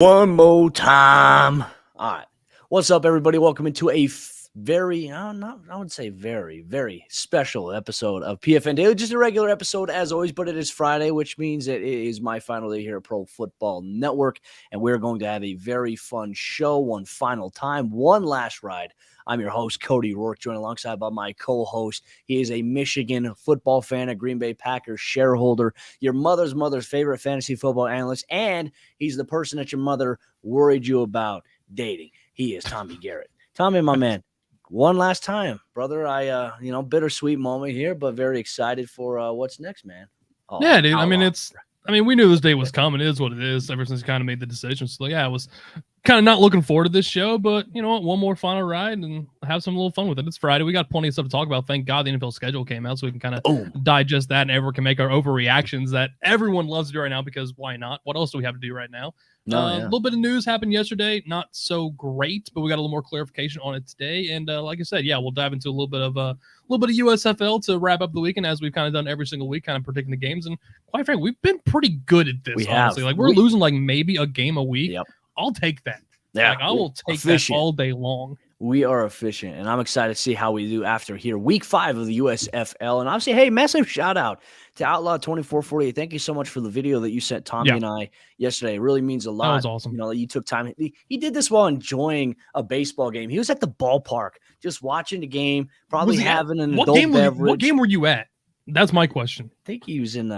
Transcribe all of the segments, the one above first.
One more time. All right. What's up, everybody? Welcome into a very special episode of PFN Daily. Just a regular episode as always, but it is Friday, which means it is my final day here at Pro Football Network, and we're going to have a very fun show one final time, one last ride. I'm your host, Cody Rourke, joined alongside by my co-host. He is a Michigan football fan, a Green Bay Packers shareholder, your mother's favorite fantasy football analyst, and he's the person that your mother worried you about dating. He is Tommy Garrett. Tommy, my man, one last time, brother. Bittersweet moment here, but very excited for what's next, man. Oh, yeah, dude. We knew this day was coming. It is what it is ever since we kind of made the decision. So, yeah, I was kind of not looking forward to this show, but you know what? One more final ride and have some little fun with it. It's Friday. We got plenty of stuff to talk about. Thank God the NFL schedule came out so we can kind of digest that and everyone can make our overreactions that everyone loves to do right now because why not? What else do we have to do right now? A little bit of news happened yesterday. Not so great, but we got a little more clarification on it today. And like I said, yeah, we'll dive into a little bit of USFL to wrap up the weekend as we've kind of done every single week, kind of predicting the games. And quite frankly, we've been pretty good at this, honestly. Like we're losing like maybe a game a week. Yep. I'll take that. Yeah, I will take that all day long. We are efficient, and I'm excited to see how we do after here. Week 5 of the USFL. And obviously, hey, massive shout out to Outlaw2448. Thank you so much for the video that you sent Tommy and I yesterday. It really means a lot. That was awesome. You know, you took time. He did this while enjoying a baseball game. He was at the ballpark just watching the game, probably having an adult beverage. What game were you at? That's my question. I think he was in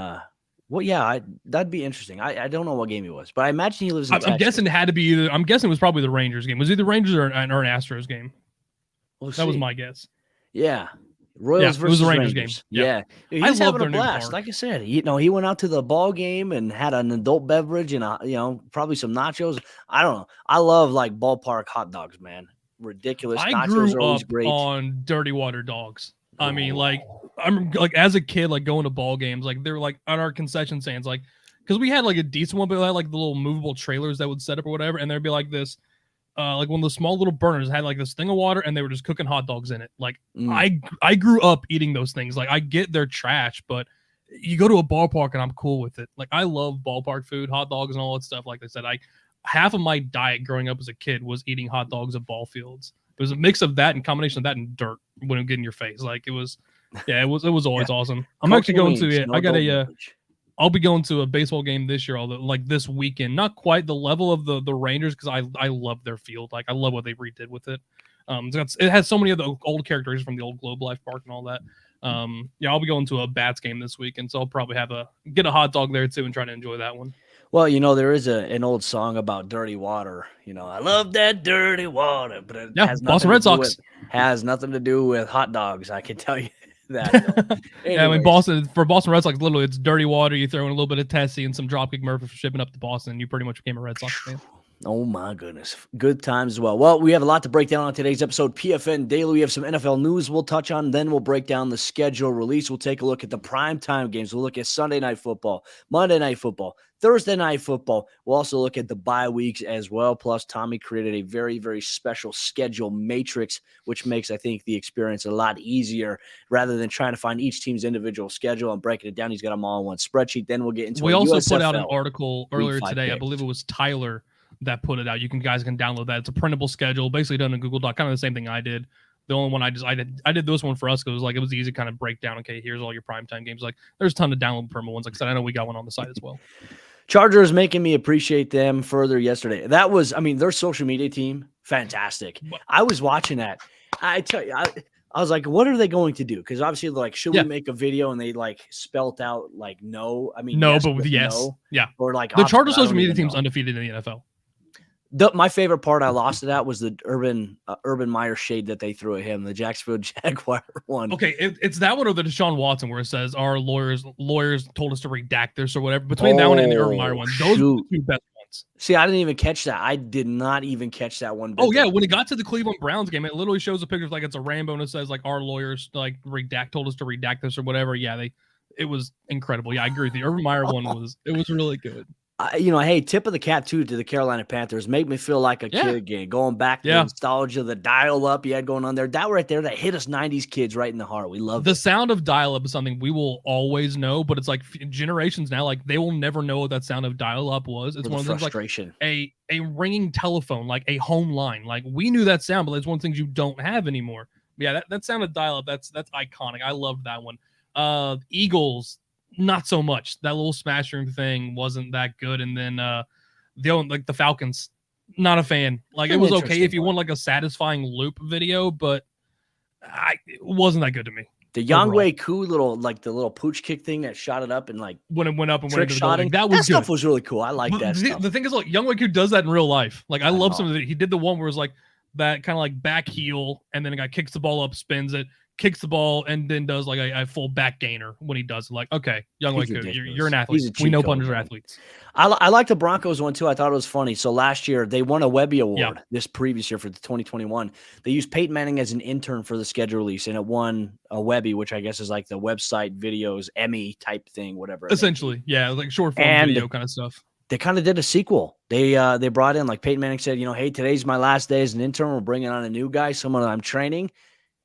that'd be interesting. I don't know what game he was, but I imagine he lives in Texas. I'm guessing it had to be either. I'm guessing it was probably the Rangers game. Was it the Rangers or an Astros game? That was my guess. Yeah. Royals versus it was the Rangers game. Yeah. He was having a blast. Like I said, he went out to the ball game and had an adult beverage and probably some nachos. I don't know. I love like ballpark hot dogs, man. Ridiculous. I nachos grew are always up great. on dirty water dogs. I mean, like I'm like as a kid, like going to ball games, like they were like on our concession stands, like because we had like a decent one, but we had like the little movable trailers that would set up or whatever, and there'd be like this, like one of the small little burners had like this thing of water, and they were just cooking hot dogs in it. Like I grew up eating those things. Like I get they're trash, but you go to a ballpark and I'm cool with it. Like I love ballpark food, hot dogs, and all that stuff. Like I said, half of my diet growing up as a kid was eating hot dogs at ball fields. It was a mix of that and combination of that and dirt when it would get in your face. Like it was always awesome. I'm actually going to I'll be going to a baseball game this year, although like this weekend. Not quite the level of the Rangers because I love their field. Like I love what they redid with it. It has so many of the old characters from the old Globe Life Park and all that. I'll be going to a Bats game this weekend, so I'll probably get a hot dog there too and try to enjoy that one. Well, there is an old song about dirty water. I love that dirty water, but it has Boston Red Sox has nothing to do with hot dogs. I can tell you that. Yeah, I mean Boston Red Sox, literally it's dirty water. You throw in a little bit of Tessie and some Dropkick Murphy for shipping up to Boston, and you pretty much became a Red Sox fan. Oh my goodness. Good times as well. Well, we have a lot to break down on today's episode. PFN Daily. We have some NFL news we'll touch on. Then we'll break down the schedule release. We'll take a look at the primetime games. We'll look at Sunday Night Football, Monday Night Football, Thursday Night Football. We'll also look at the bye weeks as well. Plus, Tommy created a very, very special schedule matrix, which makes, I think, the experience a lot easier rather than trying to find each team's individual schedule and breaking it down. He's got them all in one spreadsheet. Then we'll get into We also USFL put out an article earlier today. Picks. I believe it was Tyler that put it out. You guys can download that. It's a printable schedule, basically done in Google Doc, kind of the same thing I did. The only one I did this one for us because it was easy to kind of break down. Okay, here's all your primetime games. Like there's a ton of download perma ones. Like I said, I know we got one on the site as well. Chargers making me appreciate them further yesterday. That was, their social media team, fantastic. I was watching that. I tell you, I was like, what are they going to do? Because obviously, like, should we make a video? And they like spelt out like no. No, yes, but with yes, no. Yeah. Or like the Chargers social media team's undefeated in the NFL. My favorite part I lost to that was the Urban Meyer shade that they threw at him, the Jacksonville Jaguar one. Okay, it's that one or the Deshaun Watson where it says our lawyers told us to redact this or whatever. Between that one and the Urban Meyer one, those are the two best ones. See, I didn't even catch that. I did not even catch that one. Oh yeah, when it got to the Cleveland Browns game, it literally shows a picture of like it's a rainbow and it says like our lawyers like told us to redact this or whatever. Yeah, it was incredible. Yeah, I agree with you. Urban Meyer one was really good. Hey, tip of the cap too to the Carolina Panthers. Make me feel like a Yeah. kid again. Going back to the Yeah. nostalgia, the dial up you had going on there. That right there, that hit us 90s kids right in the heart. We loved The it. sound of dial-up is something we will always know, but it's like generations now, like they will never know what that sound of dial-up was. It's For one the of the things like frustration. a ringing telephone, like a home line. Like we knew that sound, but it's one of the things you don't have anymore. But yeah, that sound of dial-up, that's iconic. I loved that one. Eagles, not so much. That little smash room thing wasn't that good. And then the Falcons, not a fan. Like it was okay if you want like a satisfying loop video, but it wasn't that good to me. The Overall. Yangwei Ku the little pooch kick thing that shot it up and like when it went up and went trick into the goal, shotting. that was stuff good. was really cool. I like that stuff. The thing is, like, Young Wei Koo does that in real life. Like, I love know. some of it. He did the one where it was like that kind of like back heel, and then a guy kicks the ball up, spins it, kicks the ball, and then does like a full back gainer when he does it. Like, okay, Young Wei Koo, you're an athlete. We know punters are athletes. I like the Broncos one too. I thought it was funny. So last year they won a Webby Award. This previous year for the 2021, they used Peyton Manning as an intern for the schedule release, and it won a Webby, which I guess is like the website videos Emmy type thing, whatever. Essentially, yeah, like short form video kind of stuff. They kind of did a sequel. They brought in, like Peyton Manning said, hey, today's my last day as an intern. We're bringing on a new guy, someone I'm training.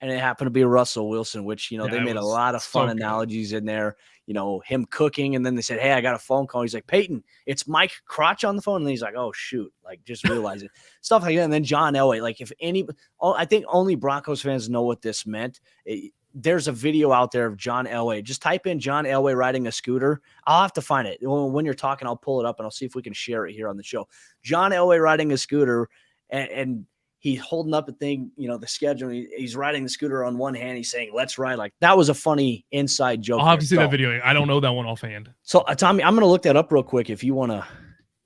And it happened to be Russell Wilson, which, they made a lot of fun analogies in there, him cooking. And then they said, hey, I got a phone call. He's like, Peyton, it's Mike Crotch on the phone. And he's like, oh, shoot, like just realize it. Stuff like that. And then John Elway, like I think only Broncos fans know what this meant. There's a video out there of John Elway. Just type in John Elway riding a scooter. I'll have to find it. When you're talking, I'll pull it up and I'll see if we can share it here on the show. John Elway riding a scooter and he's holding up a thing, the schedule. He's riding the scooter on one hand. He's saying, let's ride. Like that was a funny inside joke. I'll have to see that video. I don't know that one offhand. So Tommy, I'm going to look that up real quick. If you want to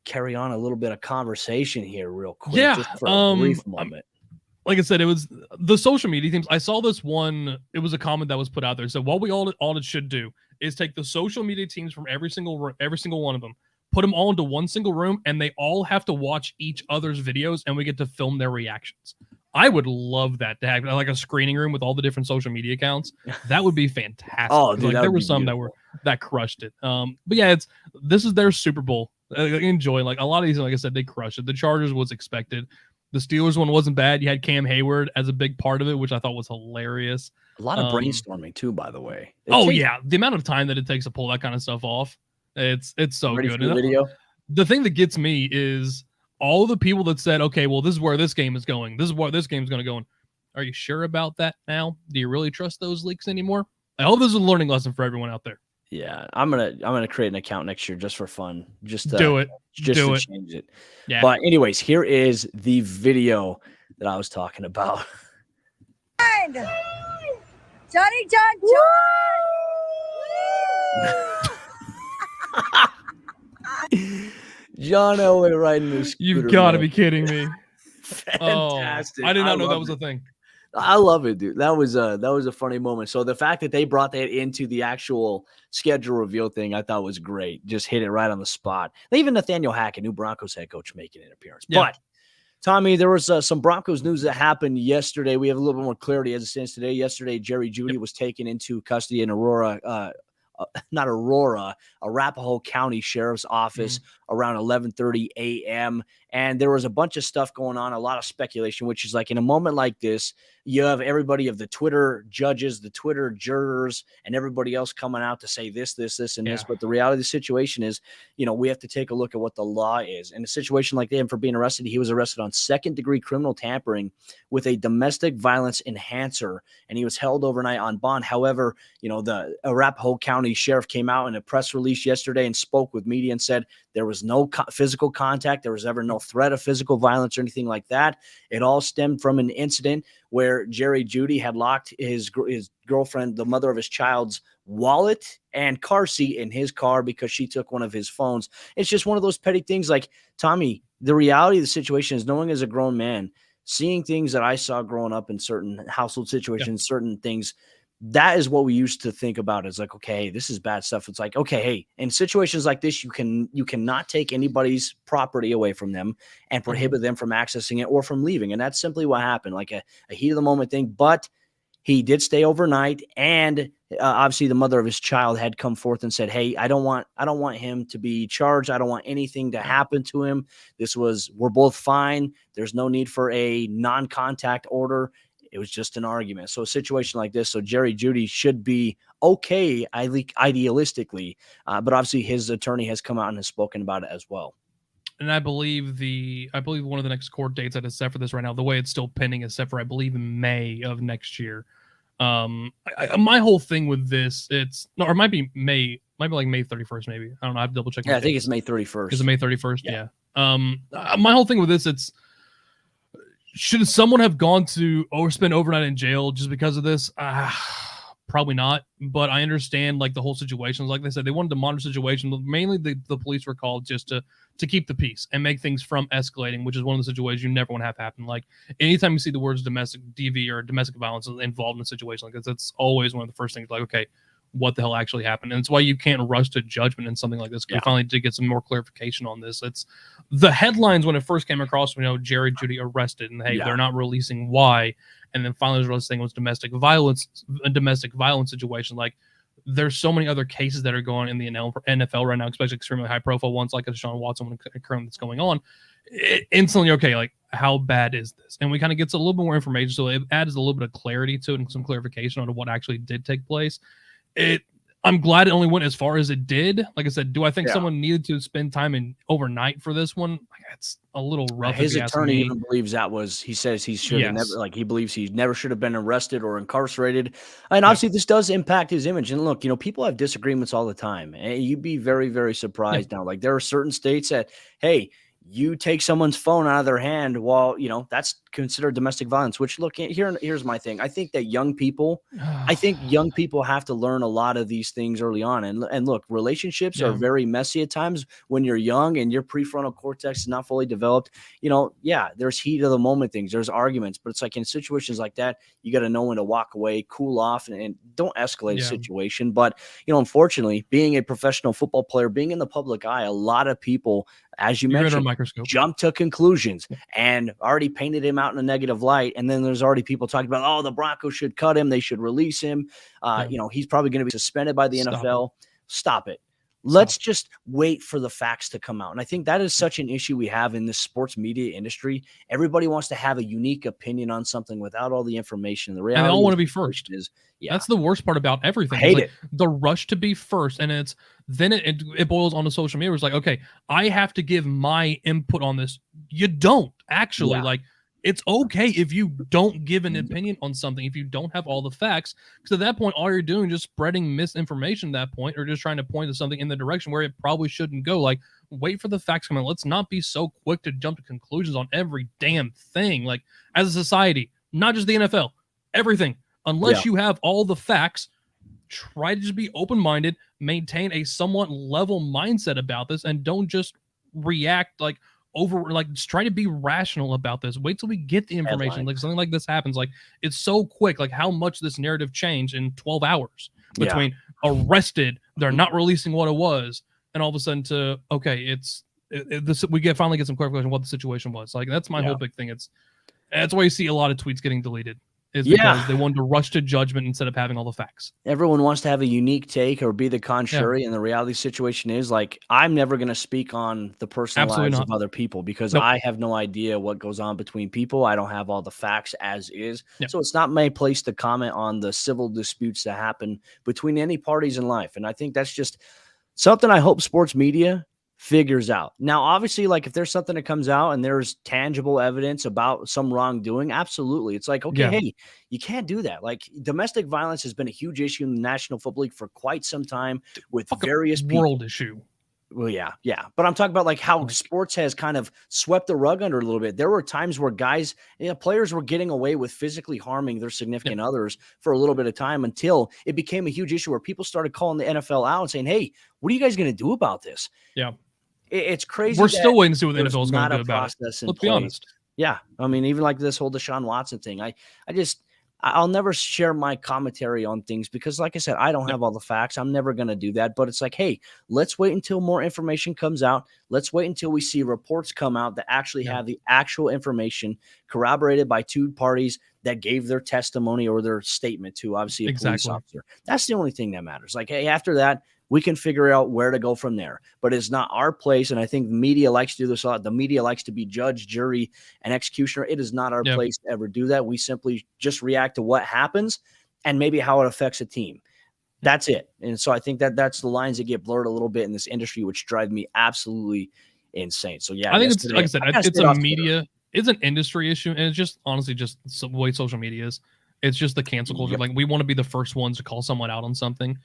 carry on a little bit of conversation here real quick. Yeah. Just for a brief moment. Like I said, it was the social media teams. I saw this one. It was a comment that was put out there. So what we all should do is take the social media teams from every single one of them, put them all into one single room, and they all have to watch each other's videos, and we get to film their reactions. I would love that to have like a screening room with all the different social media accounts. That would be fantastic. Oh, dude, like there were some that crushed it. But yeah, this is their Super Bowl. Enjoy. Like a lot of these, like I said, they crushed it. The Chargers was expected. The Steelers one wasn't bad. You had Cam Hayward as a big part of it, which I thought was hilarious. A lot of brainstorming too, by the way. Yeah, the amount of time that it takes to pull that kind of stuff off, it's so good. The video. The thing that gets me is all the people that said, "Okay, well, this is where this game is going. This is where this game is going to go." Are you sure about that now? Do you really trust those leaks anymore? I hope this is a learning lesson for everyone out there. Yeah, I'm gonna create an account next year just for fun. Just do it. Just do to it. change it. Yeah. But anyways, here is the video that I was talking about. Johnny John. John Elway riding the scooter. You've got to be kidding me. Fantastic. I did not know that was a thing. I love it, dude. That was a funny moment. So the fact that they brought that into the actual schedule reveal thing, I thought was great. Just hit it right on the spot. Even Nathaniel Hackett, new Broncos head coach, making an appearance. Yeah. But Tommy, there was some Broncos news that happened yesterday. We have a little bit more clarity as it stands today. Yesterday, Jerry Jeudy was taken into custody in Arapahoe County Sheriff's Office around 11:30 a.m. And there was a bunch of stuff going on, a lot of speculation, which is like in a moment like this, you have everybody of the Twitter judges, the Twitter jurors, and everybody else coming out to say this, and this. But the reality of the situation is, we have to take a look at what the law is. In a situation like that, for being arrested, he was arrested on second-degree criminal tampering with a domestic violence enhancer, and he was held overnight on bond. However, the Arapahoe County Sheriff came out in a press release yesterday and spoke with media and said there was no physical contact. There was ever no threat of physical violence or anything like that. It all stemmed from an incident where Jerry Jeudy had locked his girlfriend, the mother of his child's wallet and car seat in his car because she took one of his phones. It's just one of those petty things. Like, Tommy, the reality of the situation is, knowing as a grown man, seeing things that I saw growing up in certain household situations, certain things, that is what we used to think about. It's like, okay, this is bad stuff. It's like, okay, hey, in situations like this, you cannot take anybody's property away from them and prohibit them from accessing it or from leaving. And that's simply what happened, like a heat of the moment thing. But He did stay overnight, and obviously the mother of his child had come forth and said, "Hey, I don't want him to be charged. I don't want anything to happen to him. We're both fine. There's no need for a non-contact order. It was just an argument." So a situation like this, so Jerry Jeudy should be okay, idealistically, but obviously his attorney has come out and has spoken about it as well. And I believe one of the next court dates that is set for this right now, the way it's still pending, is set for, I believe, in May of next year. My whole thing with this, or it might be May 31st, maybe. I don't know. I have to double check. Yeah, I think it's May 31st. Is it May 31st? Yeah. My whole thing with this, should someone have gone to spend overnight in jail just because of this? Probably not, but I understand like the whole situation. Like they said, they wanted to monitor the situation, but mainly the police were called just to keep the peace and make things from escalating, which is one of the situations you never want to have happen. Like anytime you see the words domestic DV or domestic violence involved in a situation like this, that's always one of the first things. Like, okay, what the hell actually happened? And it's why you can't rush to judgment in something like this. We finally did get some more clarification on this. It's the headlines when it first came across, Jerry Jeudy arrested, and they're not releasing why. And then finally, the thing was domestic violence situation. Like, there's so many other cases that are going in the NFL right now, especially extremely high profile ones like a Deshaun Watson occurring that's going on. Instantly, okay, like how bad is this? And we kind of get a little bit more information, so it adds a little bit of clarity to it and some clarification on what actually did take place. I'm glad it only went as far as it did. Like I said, do I think someone needed to spend time overnight for this one? It's a little rough. His attorney even believes he says he should have never, he believes he never should have been arrested or incarcerated. And obviously this does impact his image. And look, people have disagreements all the time. And you'd be very, very surprised now. Like there are certain states that, hey, you take someone's phone out of their hand while, that's considered domestic violence, which look, here's my thing. I think that young people have to learn a lot of these things early on. And look, relationships are very messy at times when you're young and your prefrontal cortex is not fully developed. There's heat of the moment things, there's arguments, but it's like in situations like that, you got to know when to walk away, cool off, and don't escalate a situation. But, unfortunately, being a professional football player, being in the public eye, a lot of people, as you mentioned, jump to conclusions and already painted him out in a negative light. And then there's already people talking about, oh, the Broncos should cut him. They should release him. He's probably going to be suspended by the NFL. Stop it. Let's just wait for the facts to come out. And I think that is such an issue we have in this sports media industry. Everybody wants to have a unique opinion on something without all the information. The reality, and they all want to be first. That's the worst part about everything. I hate it. The rush to be first. And it boils onto social media. It's like, okay, I have to give my input on this. You don't actually it's okay if you don't give an opinion on something, if you don't have all the facts, because at that point, all you're doing is just spreading misinformation at that point, or just trying to point to something in the direction where it probably shouldn't go. Like, wait for the facts to come in. Let's not be so quick to jump to conclusions on every damn thing. Like, as a society, not just the NFL, everything. Unless you have all the facts, try to just be open-minded, maintain a somewhat level mindset about this, and don't just react just try to be rational about this. Wait till we get the information. Like something like this happens. Like it's so quick. Like how much this narrative changed in 12 hours between arrested, they're not releasing what it was, and all of a sudden we finally get some clarification on what the situation was. Like that's my whole big thing. That's why you see a lot of tweets getting deleted. Is because they wanted to rush to judgment instead of having all the facts. Everyone wants to have a unique take or be the contrary, and the reality situation is, like, I'm never going to speak on the personal lives of other people because I have no idea what goes on between people. I don't have all the facts as is. So it's not my place to comment on the civil disputes that happen between any parties in life. And I think that's just something I hope sports media figures out. Now, obviously, like if there's something that comes out and there's tangible evidence about some wrongdoing, absolutely. It's like, okay, hey, you can't do that. Like domestic violence has been a huge issue in the National Football League for quite some time with various world issue. Well, yeah. But I'm talking about like how sports has kind of swept the rug under a little bit. There were times where players were getting away with physically harming their significant others for a little bit of time until it became a huge issue where people started calling the NFL out and saying, hey, what are you guys going to do about this? Yeah. It's crazy. We're still waiting to see what the NFL is going to do about it. Let's be honest. Yeah. I mean, even like this whole Deshaun Watson thing, I just, I'll never share my commentary on things because, like I said, I don't have all the facts. I'm never going to do that. But it's like, hey, let's wait until more information comes out. Let's wait until we see reports come out that actually have the actual information corroborated by two parties that gave their testimony or their statement to, obviously, a police officer. That's the only thing that matters. Like, hey, after that, we can figure out where to go from there. But it's not our place, and I think the media likes to do this a lot. The media likes to be judge, jury, and executioner. It is not our place to ever do that. We simply just react to what happens and maybe how it affects a team. That's it. And so I think that's the lines that get blurred a little bit in this industry, which drive me absolutely insane. So, yeah. I think it's, like I said, it's a media – it's an industry issue, and it's just honestly just the way social media is. It's just the cancel culture. Like, we want to be the first ones to call someone out on something.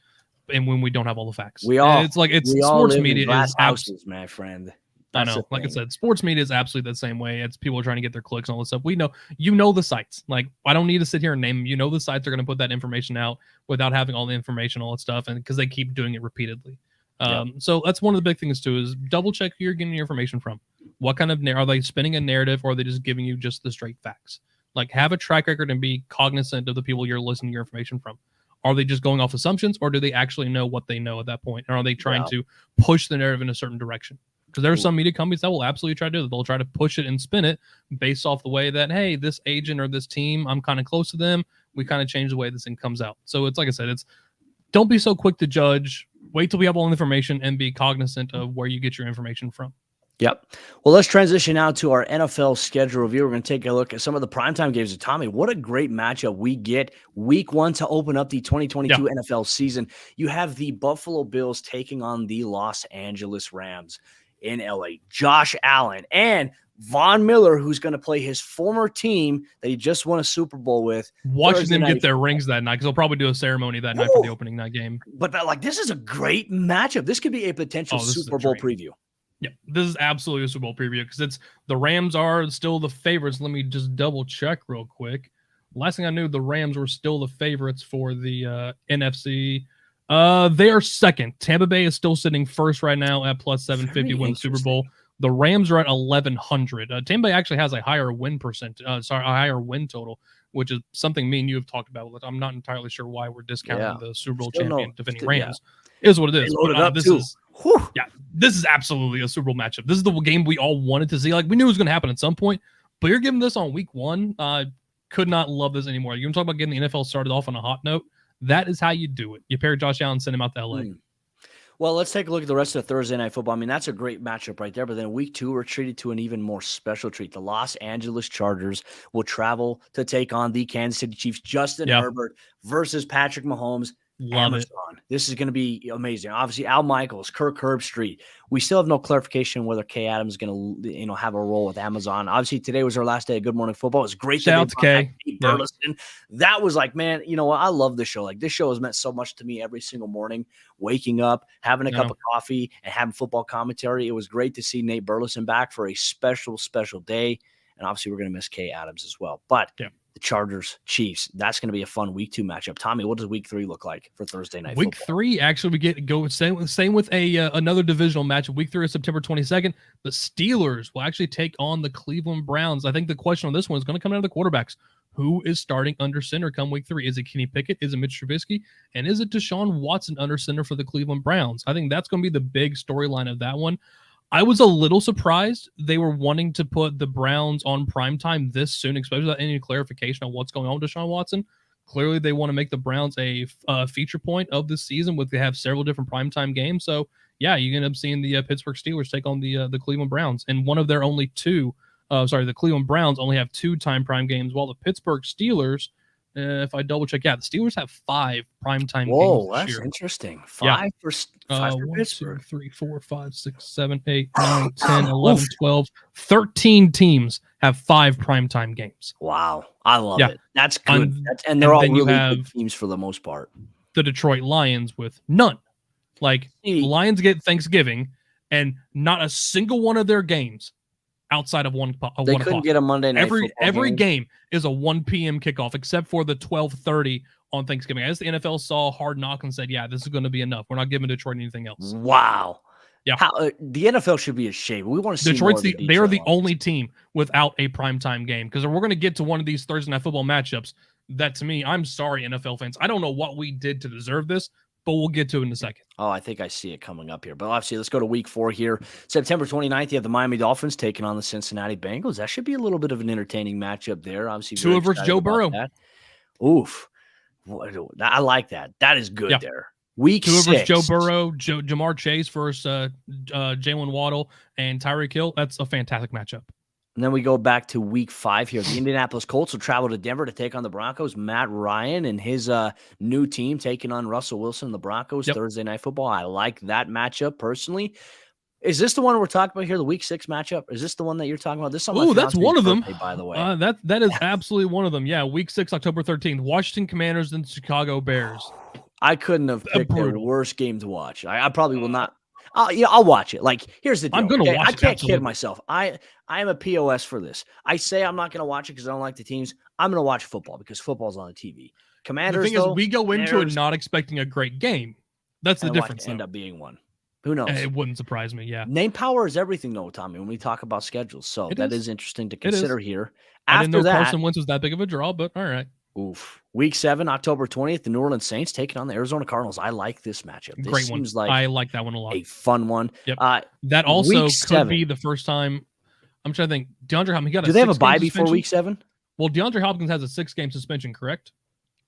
And when we don't have all the facts, sports media is houses, my friend. I know, like I said, sports media is absolutely the same way. It's people are trying to get their clicks and all this stuff. We know, the sites. Like, I don't need to sit here and name them. The sites are going to put that information out without having all the information, all that stuff, and because they keep doing it repeatedly. So that's one of the big things too, is double check who you're getting your information from. What kind of are they spinning a narrative, or are they just giving you just the straight facts? Like, have a track record and be cognizant of the people you're listening to your information from. Are they just going off assumptions, or do they actually know what they know at that point? And are they trying to push the narrative in a certain direction? Because there are some media companies that will absolutely try to do that. They'll try to push it and spin it based off the way that, hey, this agent or this team, I'm kind of close to them. We kind of change the way this thing comes out. So it's like I said, don't be so quick to judge. Wait till we have all the information and be cognizant of where you get your information from. Yep. Well, let's transition now to our NFL schedule review. We're going to take a look at some of the primetime games. Tommy, what a great matchup we get week one to open up the 2022 NFL season. You have the Buffalo Bills taking on the Los Angeles Rams in LA. Josh Allen and Von Miller, who's going to play his former team that he just won a Super Bowl with. Watching them get their rings that night, because they'll probably do a ceremony that night for the opening night game. But this is a great matchup. This could be a potential Super Bowl preview. Yeah, this is absolutely a Super Bowl preview because the Rams are still the favorites. Let me just double check real quick. Last thing I knew, the Rams were still the favorites for the NFC. They are second. Tampa Bay is still sitting first right now at plus 750 win the Super Bowl. The Rams are at 1,100. Tampa Bay actually has a higher win a higher win total, which is something me and you have talked about. I'm not entirely sure why we're discounting the Super Bowl champion defending Rams. Is what it is. This is absolutely a Super Bowl matchup. This is the game we all wanted to see. Like, we knew it was going to happen at some point, but you're giving this on week one. Could not love this anymore. You're going to talk about getting the NFL started off on a hot note. That is how you do it. You pair Josh Allen, send him out to LA. Well, let's take a look at the rest of Thursday Night Football. I mean, that's a great matchup right there. But then week two, we're treated to an even more special treat. The Los Angeles Chargers will travel to take on the Kansas City Chiefs. Justin Herbert versus Patrick Mahomes. Love it. This is going to be amazing. Obviously, Al Michaels, Kirk Herbstreit. We still have no clarification whether Kay Adams is going to, have a role with Amazon. Obviously, today was our last day of Good Morning Football. It was great. Shout out to Kay. Burleson. That was like, man, I love this show. Like, this show has meant so much to me every single morning. Waking up, having a cup of coffee, and having football commentary. It was great to see Nate Burleson back for a special, special day. And obviously, we're going to miss Kay Adams as well. But the Chargers, Chiefs, that's going to be a fun week two matchup. Tommy, what does week three look like for Thursday Night Football? Week three, actually, we go same with another divisional matchup. Week three is September 22nd. The Steelers will actually take on the Cleveland Browns. I think the question on this one is going to come down to the quarterbacks. Who is starting under center come week three? Is it Kenny Pickett? Is it Mitch Trubisky? And is it Deshaun Watson under center for the Cleveland Browns? I think that's going to be the big storyline of that one. I was a little surprised they were wanting to put the Browns on primetime this soon, especially without any clarification on what's going on with Deshaun Watson. Clearly, they want to make the Browns a feature point of this season. They have several different primetime games. So, yeah, you end up seeing the Pittsburgh Steelers take on the Cleveland Browns. And one of their only two, the Cleveland Browns only have 2 time prime games, while the Pittsburgh Steelers, if I double check, the Steelers have 5 primetime games. Whoa, that's interesting. 5 for Pittsburgh. 1, 2, 3, 4, 5, 6, 7, 8, 9, 10, 11, 12, 13 teams have 5 primetime games. Wow. I love it. That's good. And they're all really good teams for the most part. The Detroit Lions with none. Like, the Lions get Thanksgiving, and not a single one of their games outside of one they couldn't get a Monday night every game is a 1 p.m. kickoff except for the 12:30 on Thanksgiving. As the NFL saw Hard Knock and said, yeah, this is going to be enough. We're not giving Detroit anything else. Wow. Yeah. The NFL should be ashamed. We want to see Detroit's they are the only team without a primetime game, because we're going to get to one of these Thursday Night Football matchups that to me, I'm sorry, NFL fans. I don't know what we did to deserve this, but we'll get to it in a second. Oh, I think I see it coming up here. But obviously, let's go to week 4 here. September 29th, you have the Miami Dolphins taking on the Cincinnati Bengals. That should be a little bit of an entertaining matchup there. Obviously, Tua versus Joe Burrow. That. Oof. I like that. That is good there. Week Tua 6. versus Joe Burrow, Jamar Chase versus Jalen Waddle, and Tyreek Hill. That's a fantastic matchup. And then we go back to week 5 here. The Indianapolis Colts will travel to Denver to take on the Broncos. Matt Ryan and his new team taking on Russell Wilson and the Broncos. Thursday Night Football. I like that matchup personally. Is this the one we're talking about here, the week 6 matchup? Is this the one that you're talking about? This is that's one of them. Birthday, by the way. That is absolutely one of them. Yeah, week 6, October 13th. Washington Commanders and Chicago Bears. I couldn't have picked a worse game to watch. I probably will not. I'll watch it. Like, here's the deal. I'm gonna watch I it, can't absolutely. kid myself. I am a POS for this. I say I'm not going to watch it because I don't like the teams. I'm going to watch football because football's on the TV. Commanders, the thing is, we go into it not expecting a great game. That's the difference. End up being one. Who knows? It wouldn't surprise me. Yeah. Name power is everything, though, Tommy. When we talk about schedules, so that is interesting to consider here. I didn't know Carson Wentz was that big of a draw, but all right. Oof. Week 7, October 20th, the New Orleans Saints taking on the Arizona Cardinals. I like this matchup. This Great one. I like that one a lot. A fun one. Yep. That also could be the first time. I'm trying to think. DeAndre Hopkins. Do they have a bye before week 7? Well, DeAndre Hopkins has a 6-game suspension, correct?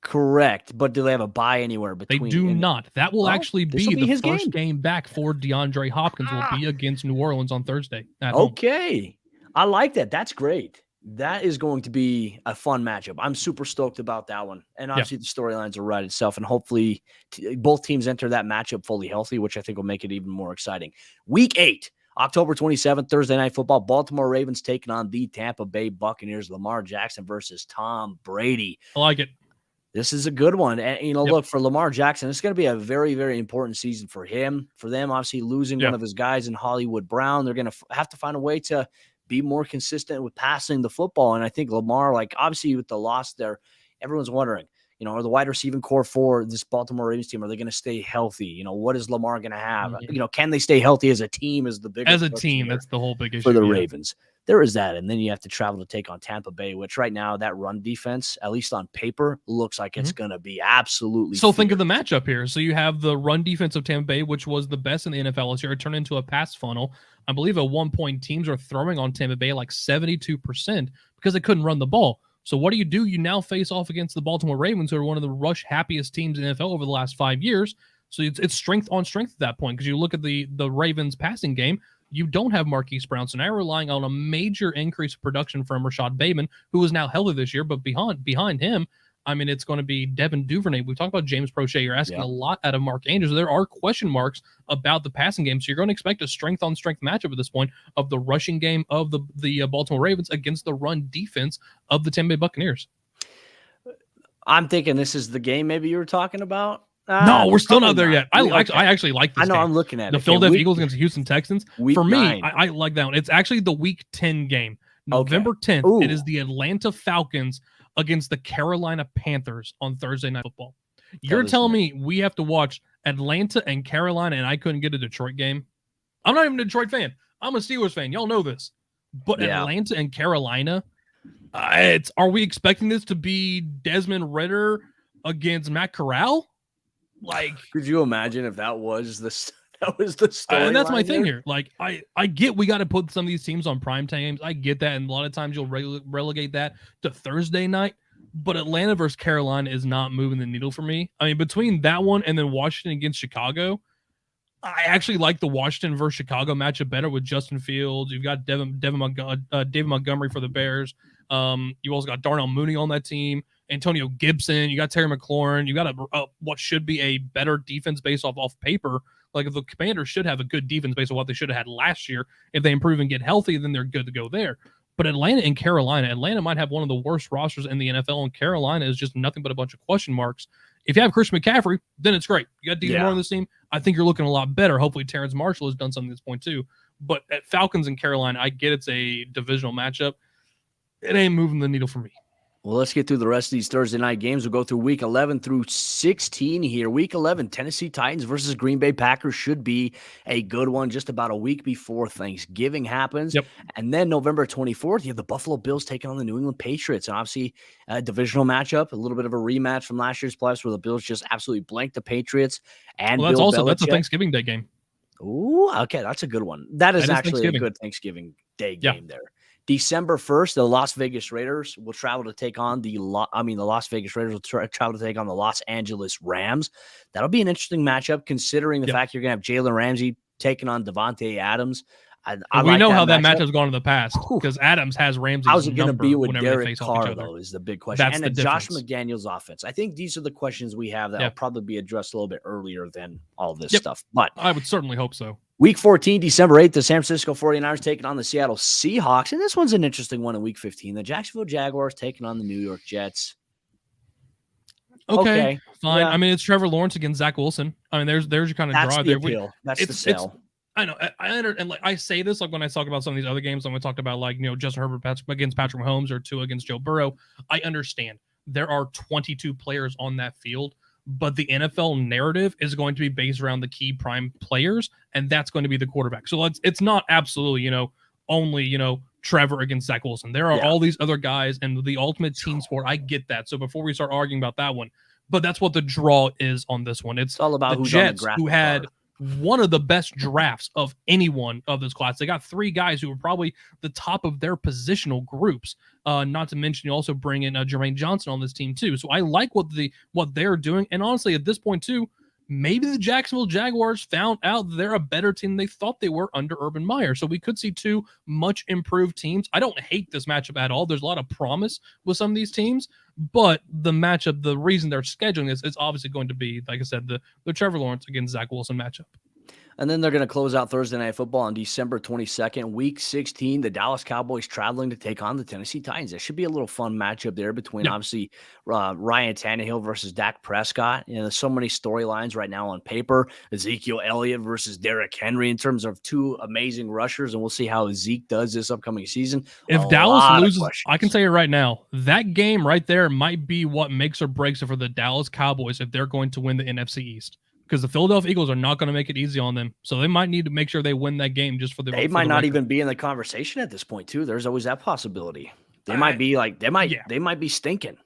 Correct. But do they have a bye anywhere between? They do not. That will actually be the first game back for DeAndre Hopkins. Will be against New Orleans on Thursday. Okay. I like that. That's great. That is going to be a fun matchup. I'm super stoked about that one. And obviously the storylines will write itself. And hopefully both teams enter that matchup fully healthy, which I think will make it even more exciting. Week 8, October 27th, Thursday Night Football. Baltimore Ravens taking on the Tampa Bay Buccaneers. Lamar Jackson versus Tom Brady. I like it. This is a good one. And, look, for Lamar Jackson, it's going to be a very, very important season for him. For them, obviously, losing one of his guys in Hollywood Brown, they're going to have to find a way to be more consistent with passing the football. And I think Lamar, obviously with the loss there, everyone's wondering, are the wide receiving core for this Baltimore Ravens team, are they going to stay healthy? What is Lamar going to have? Can they stay healthy as a team is the biggest As a team, that's the whole big issue. For the Ravens. There is that. And then you have to travel to take on Tampa Bay, which right now that run defense, at least on paper, looks like it's going to be absolutely. So think of the matchup here. So you have the run defense of Tampa Bay, which was the best in the NFL this year. It turned into a pass funnel. I believe at one point teams are throwing on Tampa Bay like 72% because they couldn't run the ball. So what do? You now face off against the Baltimore Ravens, who are one of the rush happiest teams in the NFL over the last 5 years. So it's strength on strength at that point because you look at the Ravens passing game. You don't have Marquise Brown, so now you're relying on a major increase of production from Rashad Bateman, who is now healthy this year, but behind him, I mean, it's going to be Devin Duvernay. We talked about James Prochet. You're asking a lot out of Mark Andrews. There are question marks about the passing game, so you're going to expect a strength-on-strength matchup at this point of the rushing game of the Baltimore Ravens against the run defense of the Tampa Bay Buccaneers. I'm thinking this is the game maybe you were talking about. No, we're still not there yet. I actually like this. I know. Game. I'm looking at the Philadelphia Eagles against the Houston Texans. For me, I like that one. It's actually the Week 10 game, November 10th. Ooh. It is the Atlanta Falcons against the Carolina Panthers on Thursday Night Football. You're telling me we have to watch Atlanta and Carolina, and I couldn't get a Detroit game? I'm not even a Detroit fan. I'm a Steelers fan. Y'all know this. But Atlanta and Carolina, are we expecting this to be Desmond Ridder against Matt Corral? Could you imagine if that was the story? And that's my thing here. I get we got to put some of these teams on prime times. I get that, and a lot of times you'll relegate that to Thursday night. But Atlanta versus Carolina is not moving the needle for me. I mean, between that one and then Washington against Chicago, I actually like the Washington versus Chicago matchup better with Justin Fields. You've got David Montgomery for the Bears. You also got Darnell Mooney on that team. Antonio Gibson, you got Terry McLaurin, you got what should be a better defense based off paper. If the Commanders should have a good defense based on what they should have had last year. If they improve and get healthy, then they're good to go there. But Atlanta and Carolina, Atlanta might have one of the worst rosters in the NFL, and Carolina is just nothing but a bunch of question marks. If you have Christian McCaffrey, then it's great. You got DJ Moore on this team. I think you're looking a lot better. Hopefully Terrence Marshall has done something at this point too. But at Falcons and Carolina, I get it's a divisional matchup. It ain't moving the needle for me. Well, let's get through the rest of these Thursday night games. We'll go through week 11 through 16 here. Week 11, Tennessee Titans versus Green Bay Packers should be a good one just about a week before Thanksgiving happens. Yep. And then November 24th, you have the Buffalo Bills taking on the New England Patriots. And obviously a divisional matchup, a little bit of a rematch from last year's playoffs where the Bills just absolutely blanked the Patriots. And well, that's a Thanksgiving Day game. Ooh, okay, that's a good one. That is actually a good Thanksgiving Day game there. December 1st, the Las Vegas Raiders will travel to take on the Las Vegas Raiders will travel to take on the Los Angeles Rams. That'll be an interesting matchup considering the fact you're going to have Jalen Ramsey taking on Devontae Adams. We know how that matchup's gone in the past because Adams has Ramsey's How's it going to be with Derek Derek Carr, though, is the big question. That's and the Josh McDaniels offense. I think these are the questions we have that will probably be addressed a little bit earlier than all this stuff. But I would certainly hope so. Week 14, December 8th, the San Francisco 49ers taking on the Seattle Seahawks. And this one's an interesting one in Week 15. The Jacksonville Jaguars taking on the New York Jets. Okay, fine. Yeah. I mean, it's Trevor Lawrence against Zach Wilson. I mean, there's your kind of draw there. Appeal. That's the sell. I know. And like I say this, like when I talk about some of these other games, when we talked about like, Justin Herbert against Patrick Mahomes or Tua against Joe Burrow, I understand there are 22 players on that field. But the NFL narrative is going to be based around the key prime players, and that's going to be the quarterback. So it's not absolutely, only, Trevor against Zach Wilson. There are all these other guys and the ultimate team sport. I get that. So before we start arguing about that one, but that's what the draw is on this one. It's all about the Jets who had one of the best drafts of anyone of this class. They got three guys who were probably the top of their positional groups. Not to mention, you also bring in Jermaine Johnson on this team too. So I like what they're doing. And honestly, at this point too, maybe the Jacksonville Jaguars found out they're a better team than they thought they were under Urban Meyer. So we could see two much improved teams. I don't hate this matchup at all. There's a lot of promise with some of these teams, but the matchup, the reason they're scheduling this, is obviously going to be, like I said, the Trevor Lawrence against Zach Wilson matchup. And then they're going to close out Thursday Night Football on December 22nd, Week 16. The Dallas Cowboys traveling to take on the Tennessee Titans. That should be a little fun matchup there between, obviously, Ryan Tannehill versus Dak Prescott. There's so many storylines right now on paper. Ezekiel Elliott versus Derrick Henry in terms of two amazing rushers, and we'll see how Zeke does this upcoming season. If Dallas loses, I can tell you right now, that game right there might be what makes or breaks it for the Dallas Cowboys if they're going to win the NFC East. Because the Philadelphia Eagles are not going to make it easy on them. So they might need to make sure they win that game just for the They might not even be in the conversation at this point, too. There's always that possibility. They might be like, they might be stinking.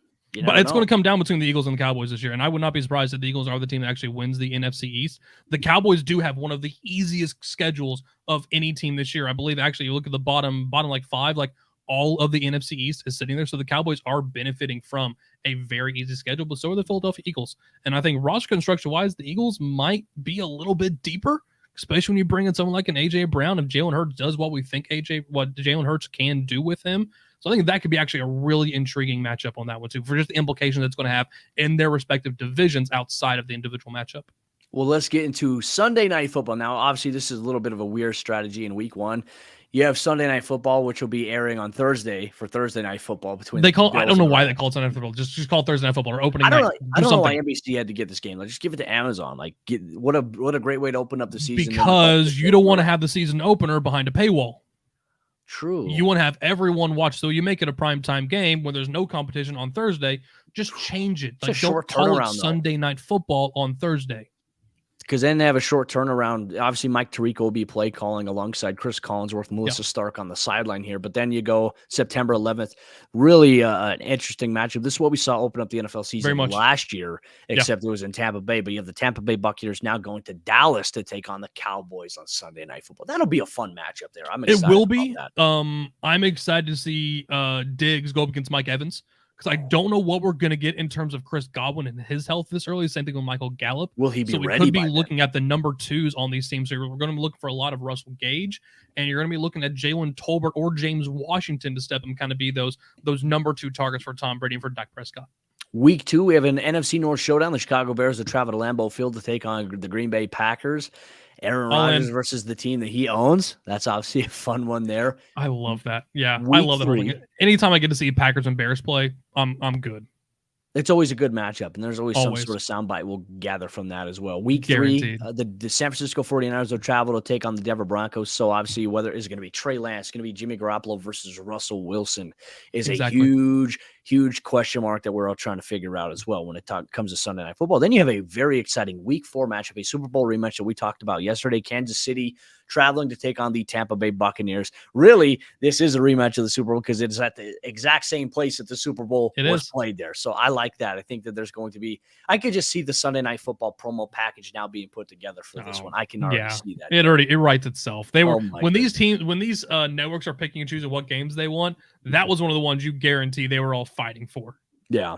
But it's going to come down between the Eagles and the Cowboys this year. And I would not be surprised if the Eagles are the team that actually wins the NFC East. The Cowboys do have one of the easiest schedules of any team this year. I believe actually you look at the bottom like five, like all of the NFC East is sitting there. So the Cowboys are benefiting from a very easy schedule, but so are the Philadelphia Eagles. And I think roster construction-wise, the Eagles might be a little bit deeper, especially when you bring in someone like an A.J. Brown. If Jalen Hurts does what we think what Jalen Hurts can do with him. So I think that could be actually a really intriguing matchup on that one, too, for just the implications it's going to have in their respective divisions outside of the individual matchup. Well, let's get into Sunday Night Football. Now, obviously, this is a little bit of a weird strategy in Week 1. You have Sunday Night Football, which will be airing on Thursday for Thursday Night Football. I don't know why they call it Sunday Night Football. Just call it Thursday Night Football or opening night. I don't know why NBC had to get this game. Like, just give it to Amazon. Like, what a great way to open up the season. Because you don't want to have the season opener behind a paywall. True. You want to have everyone watch. So you make it a primetime game when there's no competition on Thursday. Just change it. Like, don't call it Sunday Night Football on Thursday. Because then they have a short turnaround. Obviously, Mike Tirico will be play calling alongside Chris Collinsworth, Melissa Stark on the sideline here. But then you go September 11th. Really an interesting matchup. This is what we saw open up the NFL season last year, except it was in Tampa Bay. But you have the Tampa Bay Buccaneers now going to Dallas to take on the Cowboys on Sunday Night Football. That'll be a fun matchup there. I'm excited. It will be. I'm excited to see Diggs go up against Mike Evans. Because I don't know what we're going to get in terms of Chris Godwin and his health this early. Same thing with Michael Gallup. Will he be ready? So we could be looking at the number twos on these teams. So we're going to be looking for a lot of Russell Gage, and you're going to be looking at Jalen Tolbert or James Washington to step and kind of be those number two targets for Tom Brady and for Dak Prescott. Week 2, we have an NFC North showdown. The Chicago Bears will travel to Lambeau Field to take on the Green Bay Packers. Aaron Rodgers versus the team that he owns. That's obviously a fun one there. I love that. Yeah, I love that. Anytime I get to see Packers and Bears play, I'm good. It's always a good matchup, and there's always some sort of soundbite we'll gather from that as well. Week 3, the San Francisco 49ers will travel to take on the Denver Broncos. So obviously, whether it's going to be Trey Lance, going to be Jimmy Garoppolo versus Russell Wilson is a huge, huge question mark that we're all trying to figure out as well when it comes to Sunday Night Football. Then you have a very exciting Week 4 matchup, a Super Bowl rematch that we talked about yesterday. Kansas City traveling to take on the Tampa Bay Buccaneers. Really, this is a rematch of the Super Bowl because it is at the exact same place that the Super Bowl was played there. So I like that. I think that there's going to be – I could just see the Sunday Night Football promo package now being put together for this one. I can already see that. It writes itself. They were when these networks are picking and choosing what games they want, that was one of the ones you guarantee they were all fighting for. Yeah.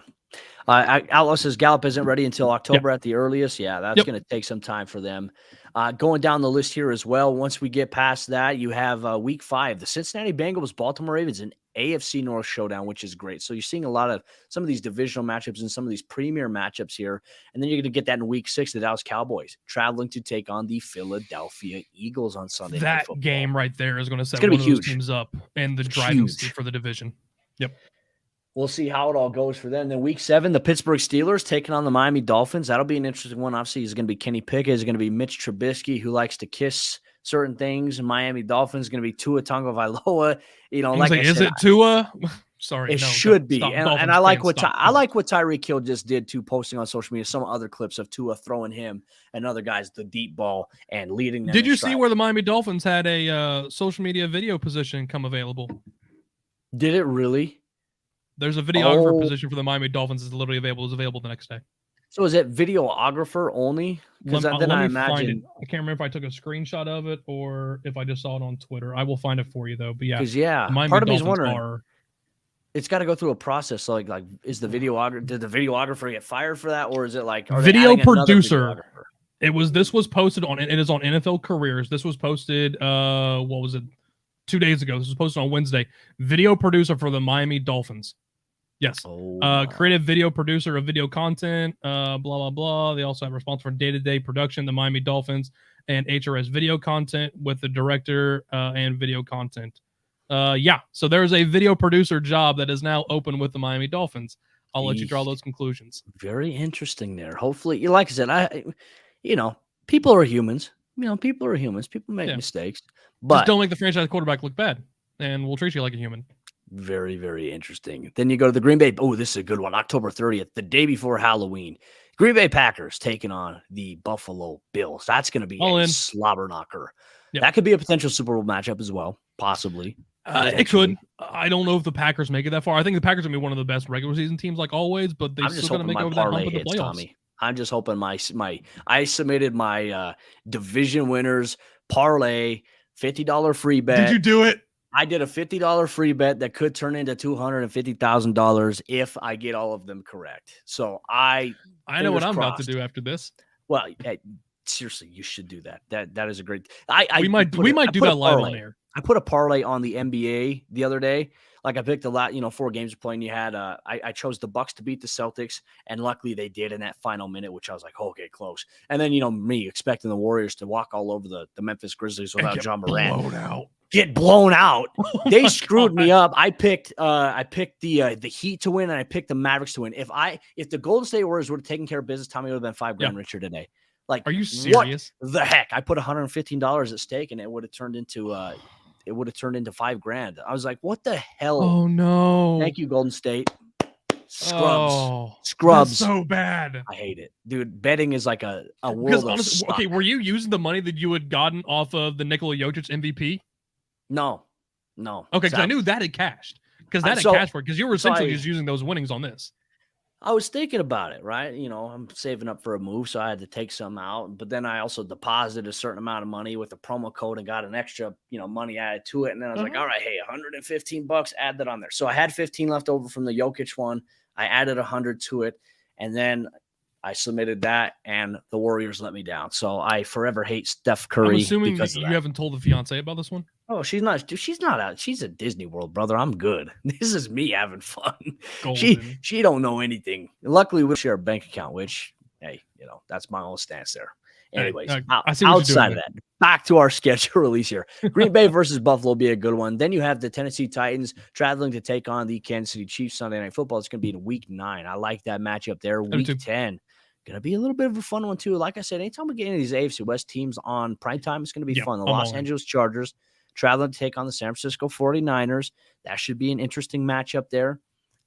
Outlaw says Gallup isn't ready until October at the earliest. Yeah, that's going to take some time for them. Going down the list here as well, once we get past that, you have Week 5, the Cincinnati Bengals, Baltimore Ravens, an AFC North showdown, which is great. So you're seeing a lot of some of these divisional matchups and some of these premier matchups here. And then you're going to get that in Week 6, the Dallas Cowboys traveling to take on the Philadelphia Eagles on Sunday. That game right there is going to set one of those teams up and the driving seat for the division. Yep. We'll see how it all goes for them. Then Week 7, the Pittsburgh Steelers taking on the Miami Dolphins. That'll be an interesting one. Obviously, it's going to be Kenny Pickett. It's going to be Mitch Trubisky, who likes to kiss certain things. And Miami Dolphins is going to be Tua Tagovailoa. You know, like I said, is it Tua? Sorry, it should be. And I like what Tyreek Hill just did too, posting on social media some other clips of Tua throwing him and other guys the deep ball and leading them. Did you see where the Miami Dolphins had a social media video position come available? Did it really? There's a videographer position for the Miami Dolphins is literally available. Is available the next day. So is it videographer only? Because then I imagine I can't remember if I took a screenshot of it or if I just saw it on Twitter. I will find it for you though. But yeah, part of me is wondering. It's got to go through a process. So like, is the videographer? Did the videographer get fired for that, or is it like video producer? This was posted on. It is on NFL Careers. This was posted. What was it? 2 days ago. This was posted on Wednesday. Video producer for the Miami Dolphins. Yes. Creative video producer of video content, blah, blah, blah. They also have responsible for day-to-day production, the Miami Dolphins, and HRS video content with the director and video content. So there's a video producer job that is now open with the Miami Dolphins. I'll let you draw those conclusions. Very interesting there. Hopefully, like I said, people are humans. People are humans. People make mistakes. But just don't make the franchise quarterback look bad, and we'll treat you like a human. Very, very interesting. Then you go to the Green Bay. Oh, this is a good one. October 30th, the day before Halloween. Green Bay Packers taking on the Buffalo Bills. That's going to be a slobber knocker. Yep. That could be a potential Super Bowl matchup as well, possibly. It could. I don't know if the Packers make it that far. I think the Packers are going to be one of the best regular season teams, like always, but they're still going to make it over that hump of the playoffs. Tommy. I'm just hoping I submitted my division winners parlay $50 free bet. Did you do it? I did a $50 free bet that could turn into $250,000 if I get all of them correct. So I know what I'm about to do after this. Well, seriously, you should do that. That is a great. We might do that live on air. I put a parlay on the NBA the other day. Like I picked a lot, 4 games of playing. You had, I chose the Bucks to beat the Celtics, and luckily they did in that final minute, which I was like, okay, close. And then, me expecting the Warriors to walk all over the Memphis Grizzlies without John Morant. Get blown out. They screwed me up. I picked the Heat to win, and I picked the Mavericks to win. If the Golden State Warriors would have taken care of business, Tommy would have been $5,000 richer today. Like, are you serious? What the heck? I put $115 at stake, and it would have turned into $5,000. I was like, what the hell? Oh no. Thank you, Golden State. Scrubs. Scrubs. So bad. I hate it. Dude, betting is like a world of suck. Okay, were you using the money that you had gotten off of the Nikola Jokic MVP? No. Okay, because I knew that had cashed. Because that had cashed for it. Because you were essentially just using those winnings on this. I was thinking about it, right? I'm saving up for a move, so I had to take some out. But then I also deposited a certain amount of money with the promo code and got an extra, money added to it. And then I was like, all right, hey, $115, add that on there. So I had 15 left over from the Jokic one. I added 100 to it. And then I submitted that, and the Warriors let me down. So I forever hate Steph Curry. I'm assuming you haven't told the fiance about this one? Oh, she's not out. She's at Disney World, brother. I'm good. This is me having fun. Golden. She don't know anything. Luckily, we share a bank account, which, hey, that's my own stance there. Anyways, outside of that, back to our schedule release here. Green Bay versus Buffalo will be a good one. Then you have the Tennessee Titans traveling to take on the Kansas City Chiefs Sunday Night Football. It's going to be in Week 9. I like that matchup there. Week 10. Going to be a little bit of a fun one, too. Like I said, anytime we get into these AFC West teams on primetime, it's going to be fun. The Los Angeles Chargers traveling to take on the San Francisco 49ers. That should be an interesting matchup there.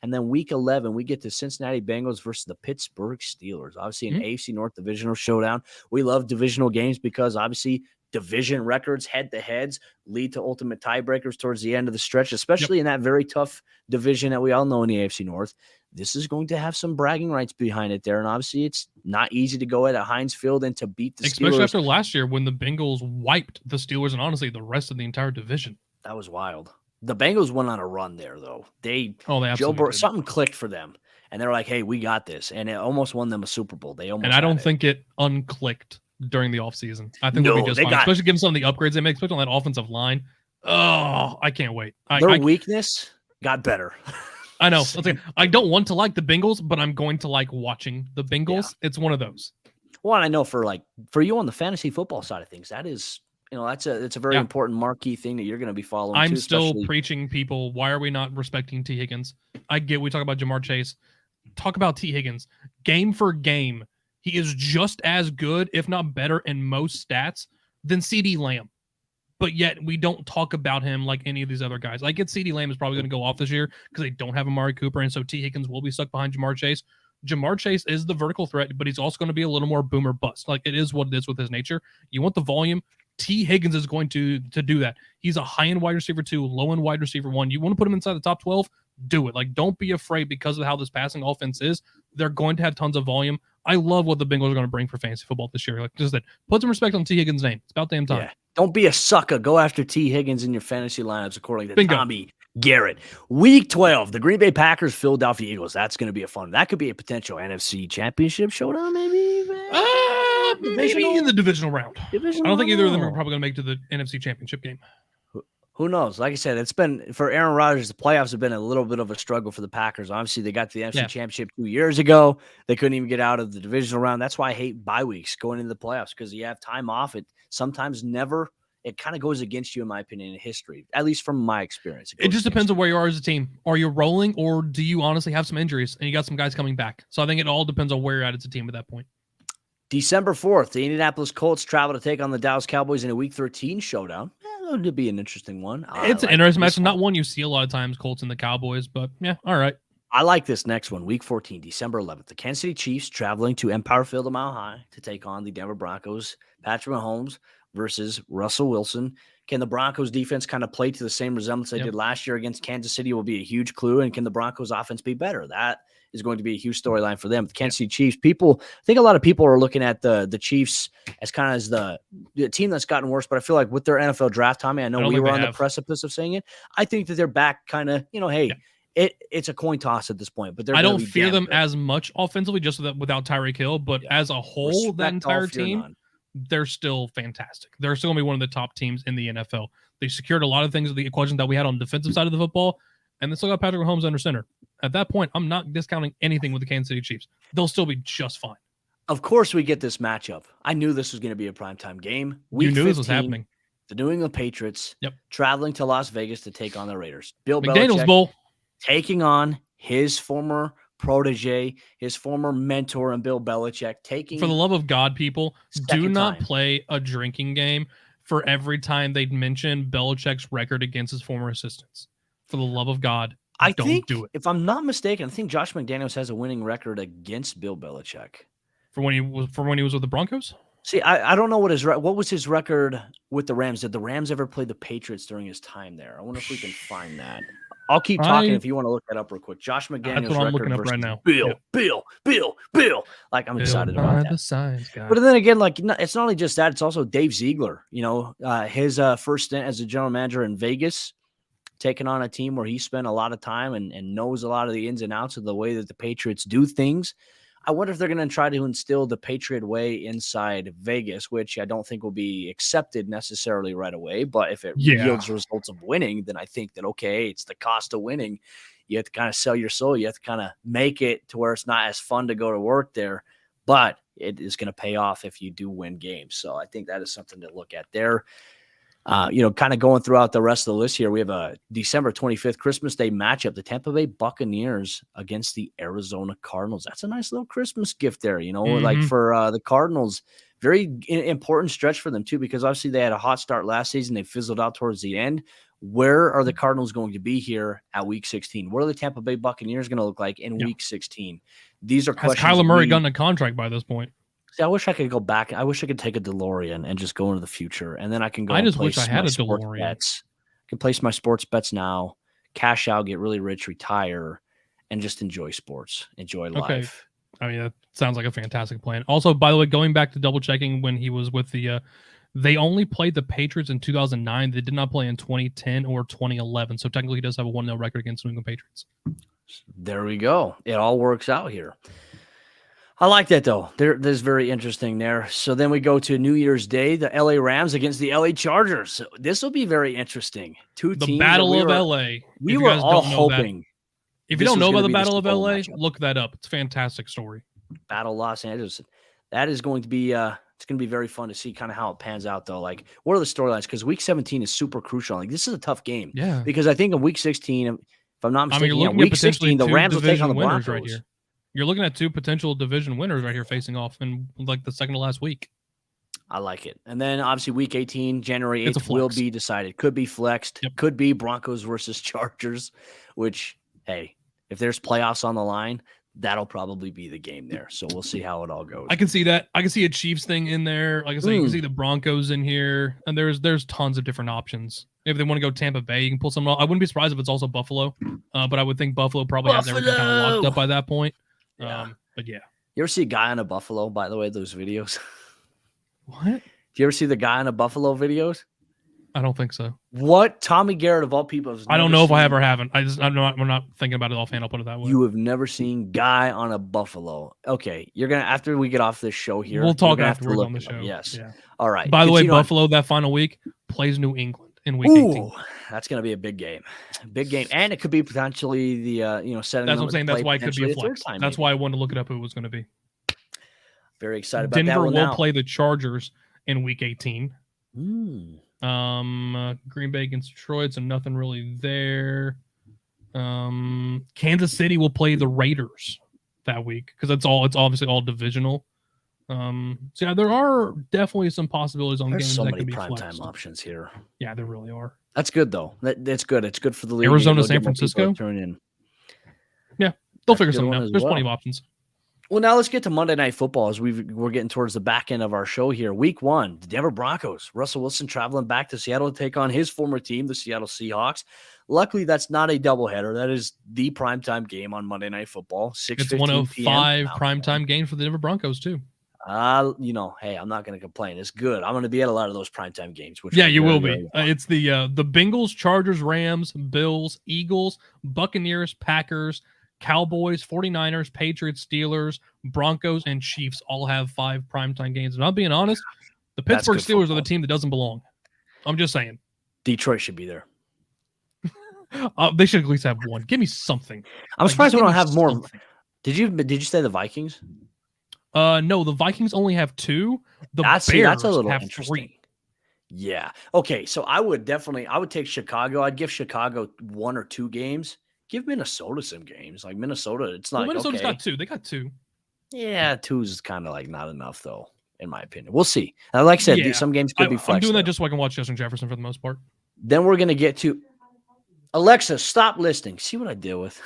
And then week 11, we get the Cincinnati Bengals versus the Pittsburgh Steelers. Obviously, an AFC North divisional showdown. We love divisional games because obviously division records, head-to-heads, lead to ultimate tiebreakers towards the end of the stretch, especially in that very tough division that we all know in the AFC North. This is going to have some bragging rights behind it there. And obviously, it's not easy to go at Heinz Field and to beat the Steelers. Especially after last year when the Bengals wiped the Steelers and honestly the rest of the entire division. That was wild. The Bengals went on a run there, though. They absolutely did. Something clicked for them. And they're like, hey, we got this. And it almost won them a Super Bowl. And I don't think it unclicked during the offseason. I think they'll be just fine, especially given some of the upgrades they make, especially on that offensive line. Oh, I can't wait. Their weakness got better. I know. I don't want to like the Bengals, but I'm going to like watching the Bengals. Yeah. It's one of those. Well, I know for you on the fantasy football side of things, that is, it's a very important marquee thing that you're going to be following. I'm still preaching people. Why are we not respecting T. Higgins? I get we talk about Jamar Chase. Talk about T. Higgins. Game for game, he is just as good, if not better, in most stats than CeeDee Lamb. But yet we don't talk about him like any of these other guys. I get CeeDee Lamb is probably going to go off this year because they don't have Amari Cooper, and so T. Higgins will be stuck behind Jamar Chase. Jamar Chase is the vertical threat, but he's also going to be a little more boomer bust. Like, it is what it is with his nature. You want the volume. T. Higgins is going to do that. He's a high-end wide receiver 2, low-end wide receiver 1. You want to put him inside the top 12? Do it. Like, don't be afraid because of how this passing offense is. They're going to have tons of volume. I love what the Bengals are going to bring for fantasy football this year. Like, just that. Put some respect on T. Higgins' name. It's about damn time. Yeah. Don't be a sucker. Go after T. Higgins in your fantasy lineups, according to Tommy Garrett. Week 12, the Green Bay Packers, Philadelphia Eagles. That's going to be a fun. That could be a potential NFC Championship showdown, maybe. Maybe in the divisional round. I don't think either of them are probably going to make to the NFC Championship game. Who knows? Like I said, it's been for Aaron Rodgers. The playoffs have been a little bit of a struggle for the Packers. Obviously, they got to the NFC Championship 2 years ago. They couldn't even get out of the divisional round. That's why I hate bye weeks going into the playoffs because you have time off. It sometimes never. It kind of goes against you, in my opinion, in history, at least from my experience. It just depends on where you are as a team. Are you rolling, or do you honestly have some injuries and you got some guys coming back? So I think it all depends on where you're at as a team at that point. December 4th, the Indianapolis Colts travel to take on the Dallas Cowboys in a Week 13 showdown. It would be an interesting one. It's an interesting match. Not one you see a lot of times, Colts and the Cowboys, but yeah, all right. I like this next one, Week 14, December 11th. The Kansas City Chiefs traveling to Empire Field a Mile High to take on the Denver Broncos. Patrick Mahomes versus Russell Wilson. Can the Broncos defense kind of play to the same resemblance they did last year against Kansas City will be a huge clue. And can the Broncos offense be better? That is going to be a huge storyline for them. The Kansas City Chiefs, I think a lot of people are looking at the Chiefs as kind of as the team that's gotten worse, but I feel like with their NFL draft, Tommy, I know we were on the precipice of saying it. I think that they're back kind of, it's a coin toss at this point, but I don't fear them as much offensively just without Tyreek Hill, but as a whole, that entire team, they're still fantastic. They're still going to be one of the top teams in the NFL. They secured a lot of things of the equation that we had on the defensive side of the football, and they still got Patrick Mahomes under center. At that point, I'm not discounting anything with the Kansas City Chiefs. They'll still be just fine. Of course, we get this matchup. I knew this was going to be a primetime game. You knew 15, this was happening. The New England Patriots traveling to Las Vegas to take on the Raiders. Bill McDaniels Belichick Bowl taking on his former protege, his former mentor, and Bill Belichick taking. For the love of God, people, do not play a drinking game for every time they mention Belichick's record against his former assistants. For the love of God, don't do it. If I'm not mistaken, I think Josh McDaniels has a winning record against Bill Belichick. For when he was with the Broncos? See, I don't know what was his record with the Rams. Did the Rams ever play the Patriots during his time there? I wonder if we can find that. I'll keep talking if you want to look that up real quick. Josh McDaniels. That's what I'm looking up right now. Bill. Like, I'm excited about that. The signs, but then again, like, it's not only just that, it's also Dave Ziegler. His first stint as a general manager in Vegas, taking on a team where he spent a lot of time and knows a lot of the ins and outs of the way that the Patriots do things. I wonder if they're going to try to instill the Patriot way inside Vegas, which I don't think will be accepted necessarily right away. But if it yields results of winning, then I think that, okay, it's the cost of winning. You have to kind of sell your soul. You have to kind of make it to where it's not as fun to go to work there, but it is going to pay off if you do win games. So I think that is something to look at there. Kind of going throughout the rest of the list here, we have a December 25th Christmas Day matchup, the Tampa Bay Buccaneers against the Arizona Cardinals. That's a nice little Christmas gift there, like for the Cardinals, very important stretch for them too, because obviously they had a hot start last season. They fizzled out towards the end. Where are the Cardinals going to be here at Week 16? What are the Tampa Bay Buccaneers going to look like in Week 16? These are Has questions. Kyler Murray gotten a contract by this point? See, I wish I could go back. I wish I could take a DeLorean and just go into the future, and then I can go. I and just wish place I had my a sports DeLorean. bets. I can place my sports bets now, cash out, get really rich, retire, and just enjoy sports, enjoy life. I mean, that sounds like a fantastic plan. Also, by the way, going back to double checking when he was with the, they only played the Patriots in 2009. They did not play in 2010 or 2011. So technically, he does have a 1-0 record against New England Patriots. There we go. It all works out here. I like that, though. There's very interesting there. So then we go to New Year's Day, the LA Rams against the LA Chargers. So this will be very interesting. Two teams. The Battle of LA. We were all hoping. If you don't know about the Battle of LA, look that up. It's a fantastic story. Battle Los Angeles. That is going to be it's going to be very fun to see kind of how it pans out, though. Like, what are the storylines? Because Week 17 is super crucial. Like, this is a tough game. Yeah. Because I think in Week 16, if I'm not mistaken, you're looking Week 16, the Rams will take on the Broncos. Right here. You're looking at two potential division winners right here facing off in like the second to last week. I like it. And then obviously Week 18, January 8th will be decided. Could be flexed. Yep. Could be Broncos versus Chargers, which, hey, if there's playoffs on the line, that'll probably be the game there. So we'll see how it all goes. I can see that. I can see a Chiefs thing in there. Like I said, you can see the Broncos in here. And there's tons of different options. If they want to go Tampa Bay, you can pull someone else. I wouldn't be surprised if it's also Buffalo. But I would think Buffalo probably has everything kind of locked up by that point. Yeah. But yeah. You ever see a guy on a buffalo, by the way, those videos? What? Do you ever see the guy on a buffalo videos? I don't think so. What? Tommy Garrett of all people. I don't know if I have or haven't. I'm not thinking about it offhand. I'll put it that way. You have never seen guy on a buffalo. Okay. You're going to, after we get off this show here. We'll talk afterwards on the show. Yes. Yeah. All right. By the way, Buffalo that final week plays New England in Week 18. That's going to be a big game. Big game. And it could be potentially the, setting. That's what I'm saying. That's why it could be a flex. That's why I wanted to look it up who it was going to be. Very excited about Denver that one will now. play the Chargers in Week 18. Mm. Green Bay against Detroit, so nothing really there. Kansas City will play the Raiders that week because it's obviously all divisional. So yeah, there are definitely some possibilities on games that could be flexed. There's so many primetime options here. Yeah, there really are. That's good though. That's good. It's good for the league. Arizona, San Francisco. Turn in. Yeah, they'll figure something out. There's plenty of options. Well, now let's get to Monday Night Football as we're getting towards the back end of our show here. Week 1, the Denver Broncos. Russell Wilson traveling back to Seattle to take on his former team, the Seattle Seahawks. Luckily, that's not a doubleheader. That is the primetime game on Monday Night Football. 6:15 It's 105 primetime game for the Denver Broncos too. Hey, I'm not going to complain. It's good. I'm going to be at a lot of those primetime games. Yeah, you will be. It's the Bengals, Chargers, Rams, Bills, Eagles, Buccaneers, Packers, Cowboys, 49ers, Patriots, Steelers, Broncos, and Chiefs all have 5 primetime games. And I'm being honest, the Pittsburgh Steelers are the team that doesn't belong. I'm just saying. Detroit should be there. They should at least have one. Give me something. I'm surprised we don't have more. Did you say the Vikings? No, the Vikings only have 2. The Bears that's a little have interesting. 3. Yeah. Okay, so I would take Chicago. I'd give Chicago 1 or 2 games. Give Minnesota some games. Like Minnesota, it's not Minnesota's got 2. They got 2. Yeah, 2 is kind of like not enough, though, in my opinion. We'll see. Like I said, some games could be flexed. I'm doing that just so I can watch Justin Jefferson for the most part. Then we're going to get to Alexa, stop listening. See what I deal with?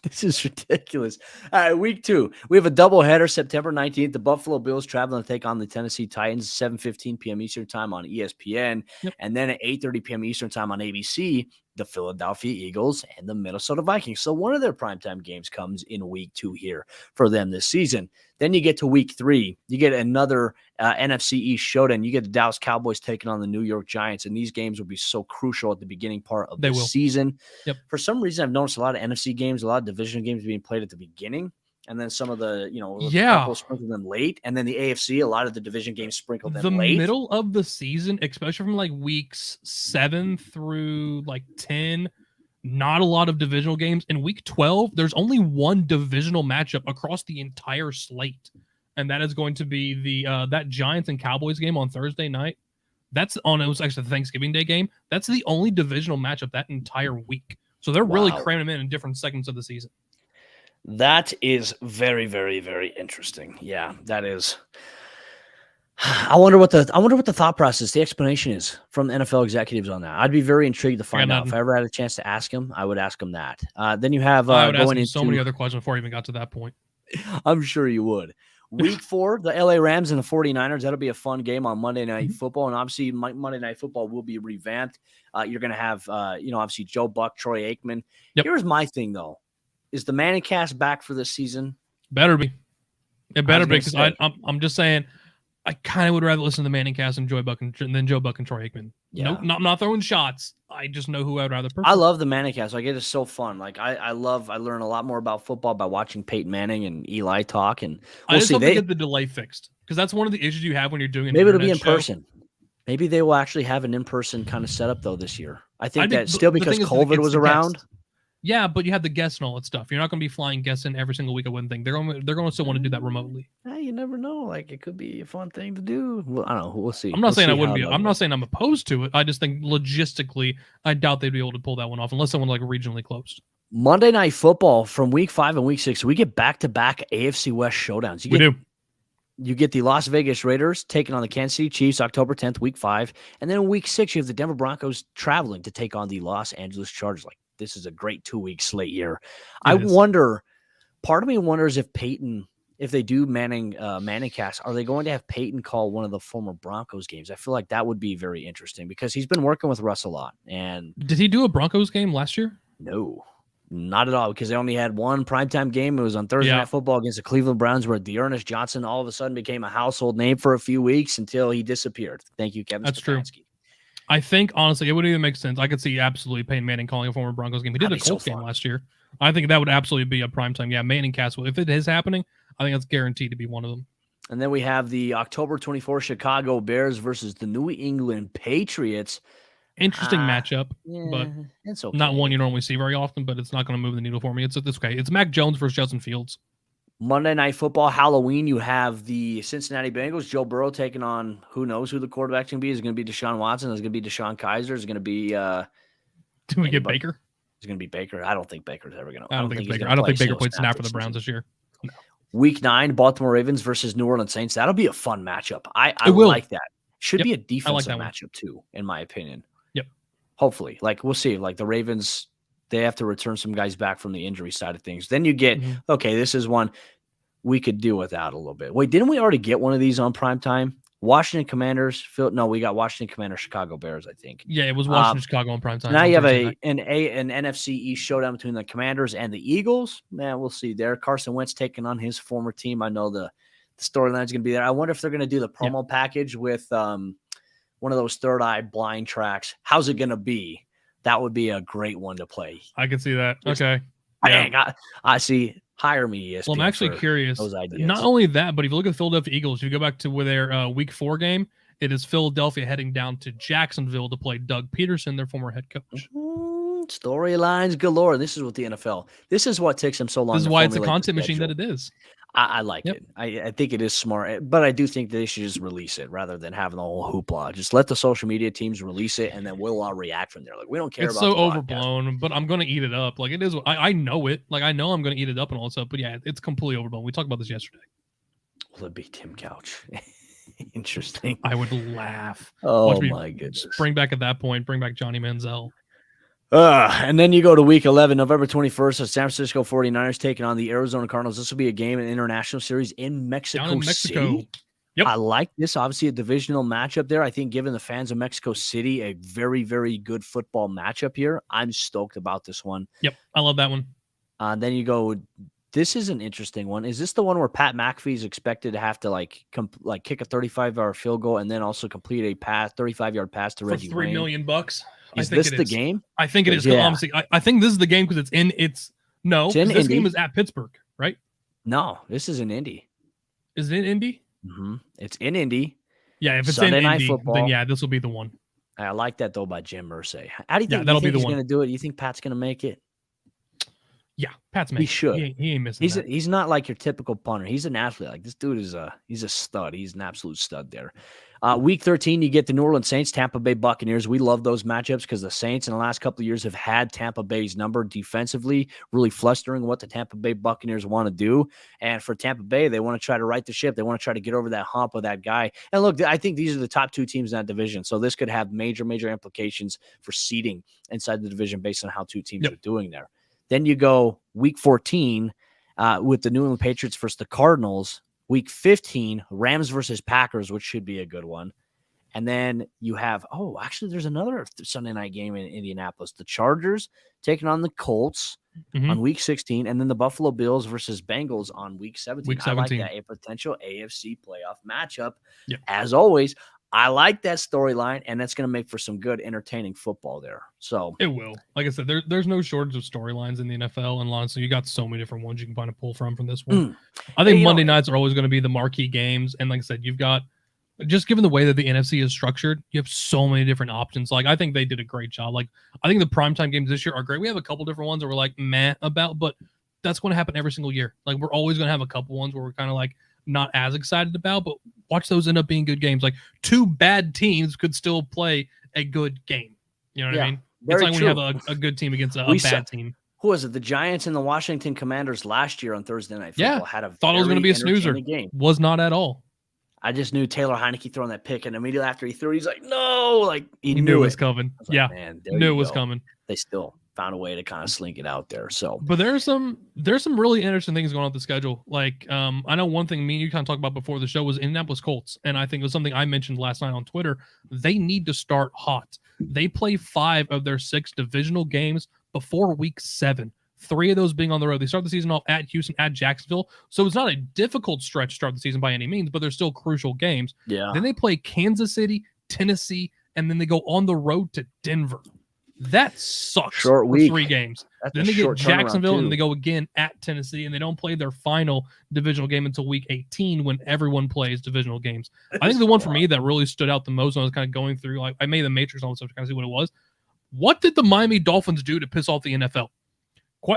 This is ridiculous. All right, week 2. We have a doubleheader September 19th. The Buffalo Bills traveling to take on the Tennessee Titans, 7:15 p.m. Eastern time on ESPN. Yep. And then at 8:30 p.m. Eastern time on ABC, the Philadelphia Eagles and the Minnesota Vikings. So one of their primetime games comes in week 2 here for them this season. Then you get to week 3. You get another NFC East showdown. You get the Dallas Cowboys taking on the New York Giants, and these games will be so crucial at the beginning part of the season. Yep. For some reason, I've noticed a lot of NFC games, a lot of division games being played at the beginning, and then some of the, couple sprinkled in late, and then the AFC, a lot of the division games sprinkled in late. The middle of the season, especially from like weeks 7 through like 10, not a lot of divisional games. In week 12, there's only one divisional matchup across the entire slate, and that is going to be the that Giants and Cowboys game on Thursday night. It was actually the Thanksgiving Day game. That's the only divisional matchup that entire week. So they're really cramming them in different segments of the season. That is very, very, very interesting. Yeah, that is. I wonder what the thought process, the explanation is from the NFL executives on that. I'd be very intrigued to find out. If I ever had a chance to ask him, I would ask him that. Then you have I would ask going him into so many other questions before I even got to that point. I'm sure you would. Week 4, the LA Rams and the 49ers. That'll be a fun game on Monday Night Football. And obviously, Monday Night Football will be revamped. You're going to have, obviously Joe Buck, Troy Aikman. Yep. Here's my thing, though. Is the Manning cast back for this season? Better be. It better be, because I'm just saying, I kind of would rather listen to the Manning cast than Joe Buck and Troy Aikman. Yeah. Nope, not throwing shots. I just know who I'd rather prefer. I love the Manning cast. Like, it is so fun. Like, I learn a lot more about football by watching Peyton Manning and Eli talk. And I just hope they get the delay fixed, because that's one of the issues you have when you're doing an maybe it'll be in show. person. Maybe they will actually have an in-person kind of setup though this year. I think that still because COVID was around. Yeah, but you have the guests and all that stuff. You're not going to be flying guests in every single week. I wouldn't think they're going to still want to do that remotely. You never know. Like, it could be a fun thing to do. Well, I don't know. We'll see. I'm not saying I wouldn't be. I'm not saying I'm opposed to it. I just think logistically, I doubt they'd be able to pull that one off unless someone like regionally closed. Monday Night Football from week 5 and week 6. We get back-to-back AFC West showdowns. We do. You get the Las Vegas Raiders taking on the Kansas City Chiefs October 10th, week 5. And then in week 6, you have the Denver Broncos traveling to take on the Los Angeles Chargers. Like, this is a great 2-week slate year. Part of me wonders if Peyton, if they do Manning cast, are they going to have Peyton call one of the former Broncos games? I feel like that would be very interesting because he's been working with Russ a lot. And did he do a Broncos game last year? No. Not at all, because they only had one primetime game. It was on Thursday Night Football against the Cleveland Browns, where Dearness Johnson all of a sudden became a household name for a few weeks until he disappeared. Thank you, Kevin. That's true. I think, honestly, it wouldn't even make sense. I could see absolutely Peyton Manning calling a former Broncos game. He did a Colts game last year. I think that would absolutely be a primetime. Yeah, Manning cast. If it is happening, I think that's guaranteed to be one of them. And then we have the October 24th Chicago Bears versus the New England Patriots. Interesting matchup, but it's okay. Not one you normally see very often, but it's not going to move the needle for me. It's okay. It's Mac Jones versus Justin Fields. Monday Night Football, Halloween, you have the Cincinnati Bengals, Joe Burrow taking on who knows who the quarterback's going to be. Is it going to be Deshaun Watson? Is it going to be Deshaun Kaiser? Is it going to be do we get Baker? It's going to be Baker. I don't think Baker's ever going to. I don't think Baker played snap for the Browns this year. No. Week 9, Baltimore Ravens versus New Orleans Saints. That'll be a fun matchup. I like that. Should be a defensive matchup too, in my opinion. Yep. Hopefully. Like, we'll see. Like, the Ravens, they have to return some guys back from the injury side of things. Then you get, okay, this is one we could do without a little bit. Wait, didn't we already get one of these on primetime? Washington Commanders. No, we got Washington Commanders, Chicago Bears, I think. Yeah, it was Washington, Chicago on primetime. Now you have an NFC East showdown between the Commanders and the Eagles. Man, we'll see there. Carson Wentz taking on his former team. I know the storyline is going to be there. I wonder if they're going to do the promo package with one of those third eye blind tracks. How's it going to be? That would be a great one to play. I can see that. Okay. I see. Hire me, ESPN. Well, I'm actually curious. Those ideas. Not only that, but if you look at the Philadelphia Eagles, if you go back to their Week 4 game, it is Philadelphia heading down to Jacksonville to play Doug Peterson, their former head coach. Storylines galore. This is what the NFL. This is what takes them so long. This is why it's a content machine that it is. I like it. I think it is smart, but I do think they should just release it rather than having the whole hoopla. Just let the social media teams release it, and then we'll all react from there. Like, we don't care. It's about so overblown, but I'm going to eat it up. Like, it is. I know it. Like, I know I'm going to eat it up and all that stuff. But yeah, it's completely overblown. We talked about this yesterday. Will it be Tim Couch? Interesting. I would laugh. Oh my goodness! Bring back at that point. Bring back Johnny Manziel. And then you go to week 11, November 21st, the San Francisco 49ers taking on the Arizona Cardinals. This will be a game, an international series in Mexico City. Yep. I like this. Obviously, a divisional matchup there. I think giving the fans of Mexico City a very, very good football matchup here. I'm stoked about this one. Yep. I love that one. Then you go, this is an interesting one. Is this the one where Pat McAfee is expected to have to kick a 35-yard field goal and then also complete a 35-yard pass to Reggie for $3 million? Is this the game? I think it is. Yeah. Honestly, I think this is the game because it's in. This game is at Pittsburgh, right? No, this is in Indy. Is it in Indy? Mm-hmm. It's in Indy. Yeah, if it's Sunday in Night Indy, Football. then yeah, this will be the one. I like that though by Jim Irsay. How do you think, that'll be the he's one. going to do it? You think Pat's going to make it? Yeah, Pat's making. He should. He ain't missing. He's not like your typical punter. He's an athlete. Like, this dude is he's a stud. He's an absolute stud there. Week 13, you get the New Orleans Saints, Tampa Bay Buccaneers. We love those matchups because the Saints in the last couple of years have had Tampa Bay's number defensively, really flustering what the Tampa Bay Buccaneers want to do. And for Tampa Bay, they want to try to right the ship. They want to try to get over that hump of that guy. And look, I think these are the top 2 teams in that division. So this could have major, major implications for seeding inside the division based on how 2 teams are doing there. Then you go week 14 with the New England Patriots versus the Cardinals. Week 15, Rams versus Packers, which should be a good one. And then you have, actually, there's another Sunday night game in Indianapolis. The Chargers taking on the Colts on week 16, and then the Buffalo Bills versus Bengals on week 17. Week 17. I like that, a potential AFC playoff matchup. Yep. As always, I like that storyline, and that's going to make for some good, entertaining football there. So it will. Like I said, there's no shortage of storylines in the NFL, and honestly, you got so many different ones you can kind of pull from this one. I think Monday nights are always going to be the marquee games, and like I said, you've got, just given the way that the NFC is structured, you have so many different options. Like, I think they did a great job. Like, I think the primetime games this year are great. We have a couple different ones that we're like meh about, but that's going to happen every single year. Like, we're always going to have a couple ones where we're kind of like not as excited about, but watch those end up being good games. Like, 2 bad teams could still play a good game. You know what I mean? It's like when you have a good team against a bad team. Who was it? The Giants and the Washington Commanders last year on Thursday Night Football had a thought it was going to be a snoozer. Game. Was not at all. I just knew Taylor Heineke throwing that pick, and immediately after he threw it, he's like, "No!" Like he knew it was it. coming. Like, man, knew it was coming. They still found a way to kind of slink it out there. So, but there's some really interesting things going on with the schedule. Like, I know one thing me and you kind of talked about before the show was Indianapolis Colts, and I think it was something I mentioned last night on Twitter. They need to start hot. They play 5 of their 6 divisional games before week 7. 3 of those being on the road. They start the season off at Houston, at Jacksonville. So it's not a difficult stretch to start the season by any means, but they're still crucial games. Yeah. Then they play Kansas City, Tennessee, and then they go on the road to Denver. That sucks. Short week. 3 games. That's then they get Jacksonville, and they go again at Tennessee, and they don't play their final divisional game until week 18 when everyone plays divisional games. I think the one for me that really stood out the most when I was kind of going through, like, I made the matrix on stuff to kind of see what it was. What did the Miami Dolphins do to piss off the NFL?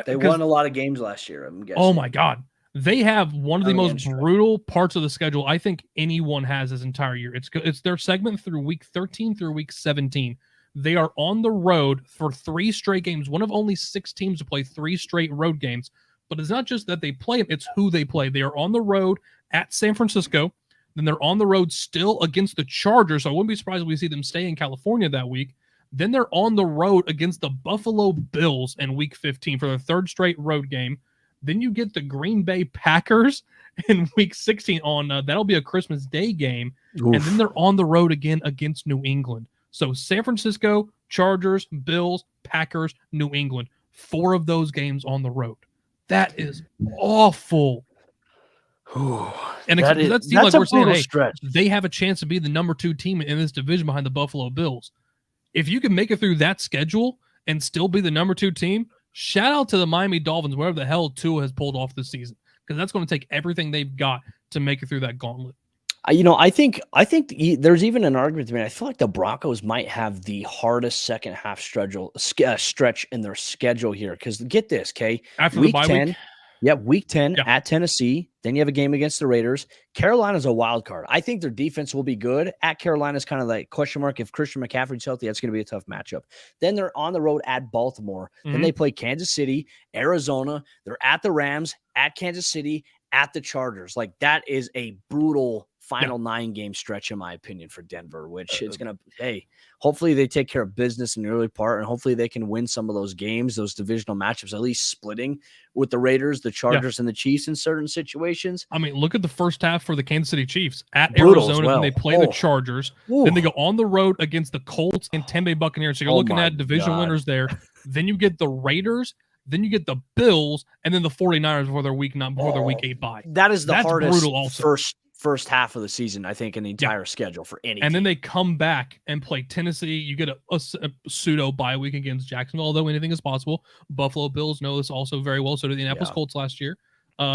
They won a lot of games last year, I'm guessing. Oh, my God. They have one of the most brutal parts of the schedule I think anyone has this entire year. It's their segment through week 13 through week 17. They are on the road for 3 straight games, one of only 6 teams to play 3 straight road games. But it's not just that they play them, it's who they play. They are on the road at San Francisco. Then they're on the road still against the Chargers. So I wouldn't be surprised if we see them stay in California that week. Then they're on the road against the Buffalo Bills in week 15 for their 3rd straight road game. Then you get the Green Bay Packers in week 16 on that'll be a Christmas Day game. Oof. And then they're on the road again against New England. So San Francisco, Chargers, Bills, Packers, New England. 4 of those games on the road. That is awful. And that's like we're saying, hey, they have a chance to be the number 2 team in this division behind the Buffalo Bills. If you can make it through that schedule and still be the number 2 team, shout out to the Miami Dolphins, wherever the hell Tua has pulled off this season, because that's going to take everything they've got to make it through that gauntlet. I think there's even an argument to me. I feel like the Broncos might have the hardest second half stretch in their schedule here. Because get this, okay, after the bye week. Yep, week 10 at Tennessee. Then you have a game against the Raiders. Carolina's a wild card. I think their defense will be good. At Carolina's kind of like question mark. If Christian McCaffrey's healthy, that's going to be a tough matchup. Then they're on the road at Baltimore. Mm-hmm. Then they play Kansas City, Arizona. They're at the Rams, at Kansas City, at the Chargers. Like, that is a brutal final 9-game stretch, in my opinion, for Denver, which is going to, hopefully they take care of business in the early part, and hopefully they can win some of those games, those divisional matchups, at least splitting with the Raiders, the Chargers, and the Chiefs in certain situations. I mean, look at the first half for the Kansas City Chiefs at Arizona, and they play the Chargers. Then they go on the road against the Colts and Tampa Bay Buccaneers. So you're looking at division winners there. Then you get the Raiders. Then you get the Bills, and then the 49ers before their week 8 bye. That's hardest brutal first half of the season, I think, in the entire schedule for any And team. then they come back and play Tennessee. You get a pseudo bye week against Jacksonville, although anything is possible. Buffalo Bills know this also very well. So did the Indianapolis Colts last year.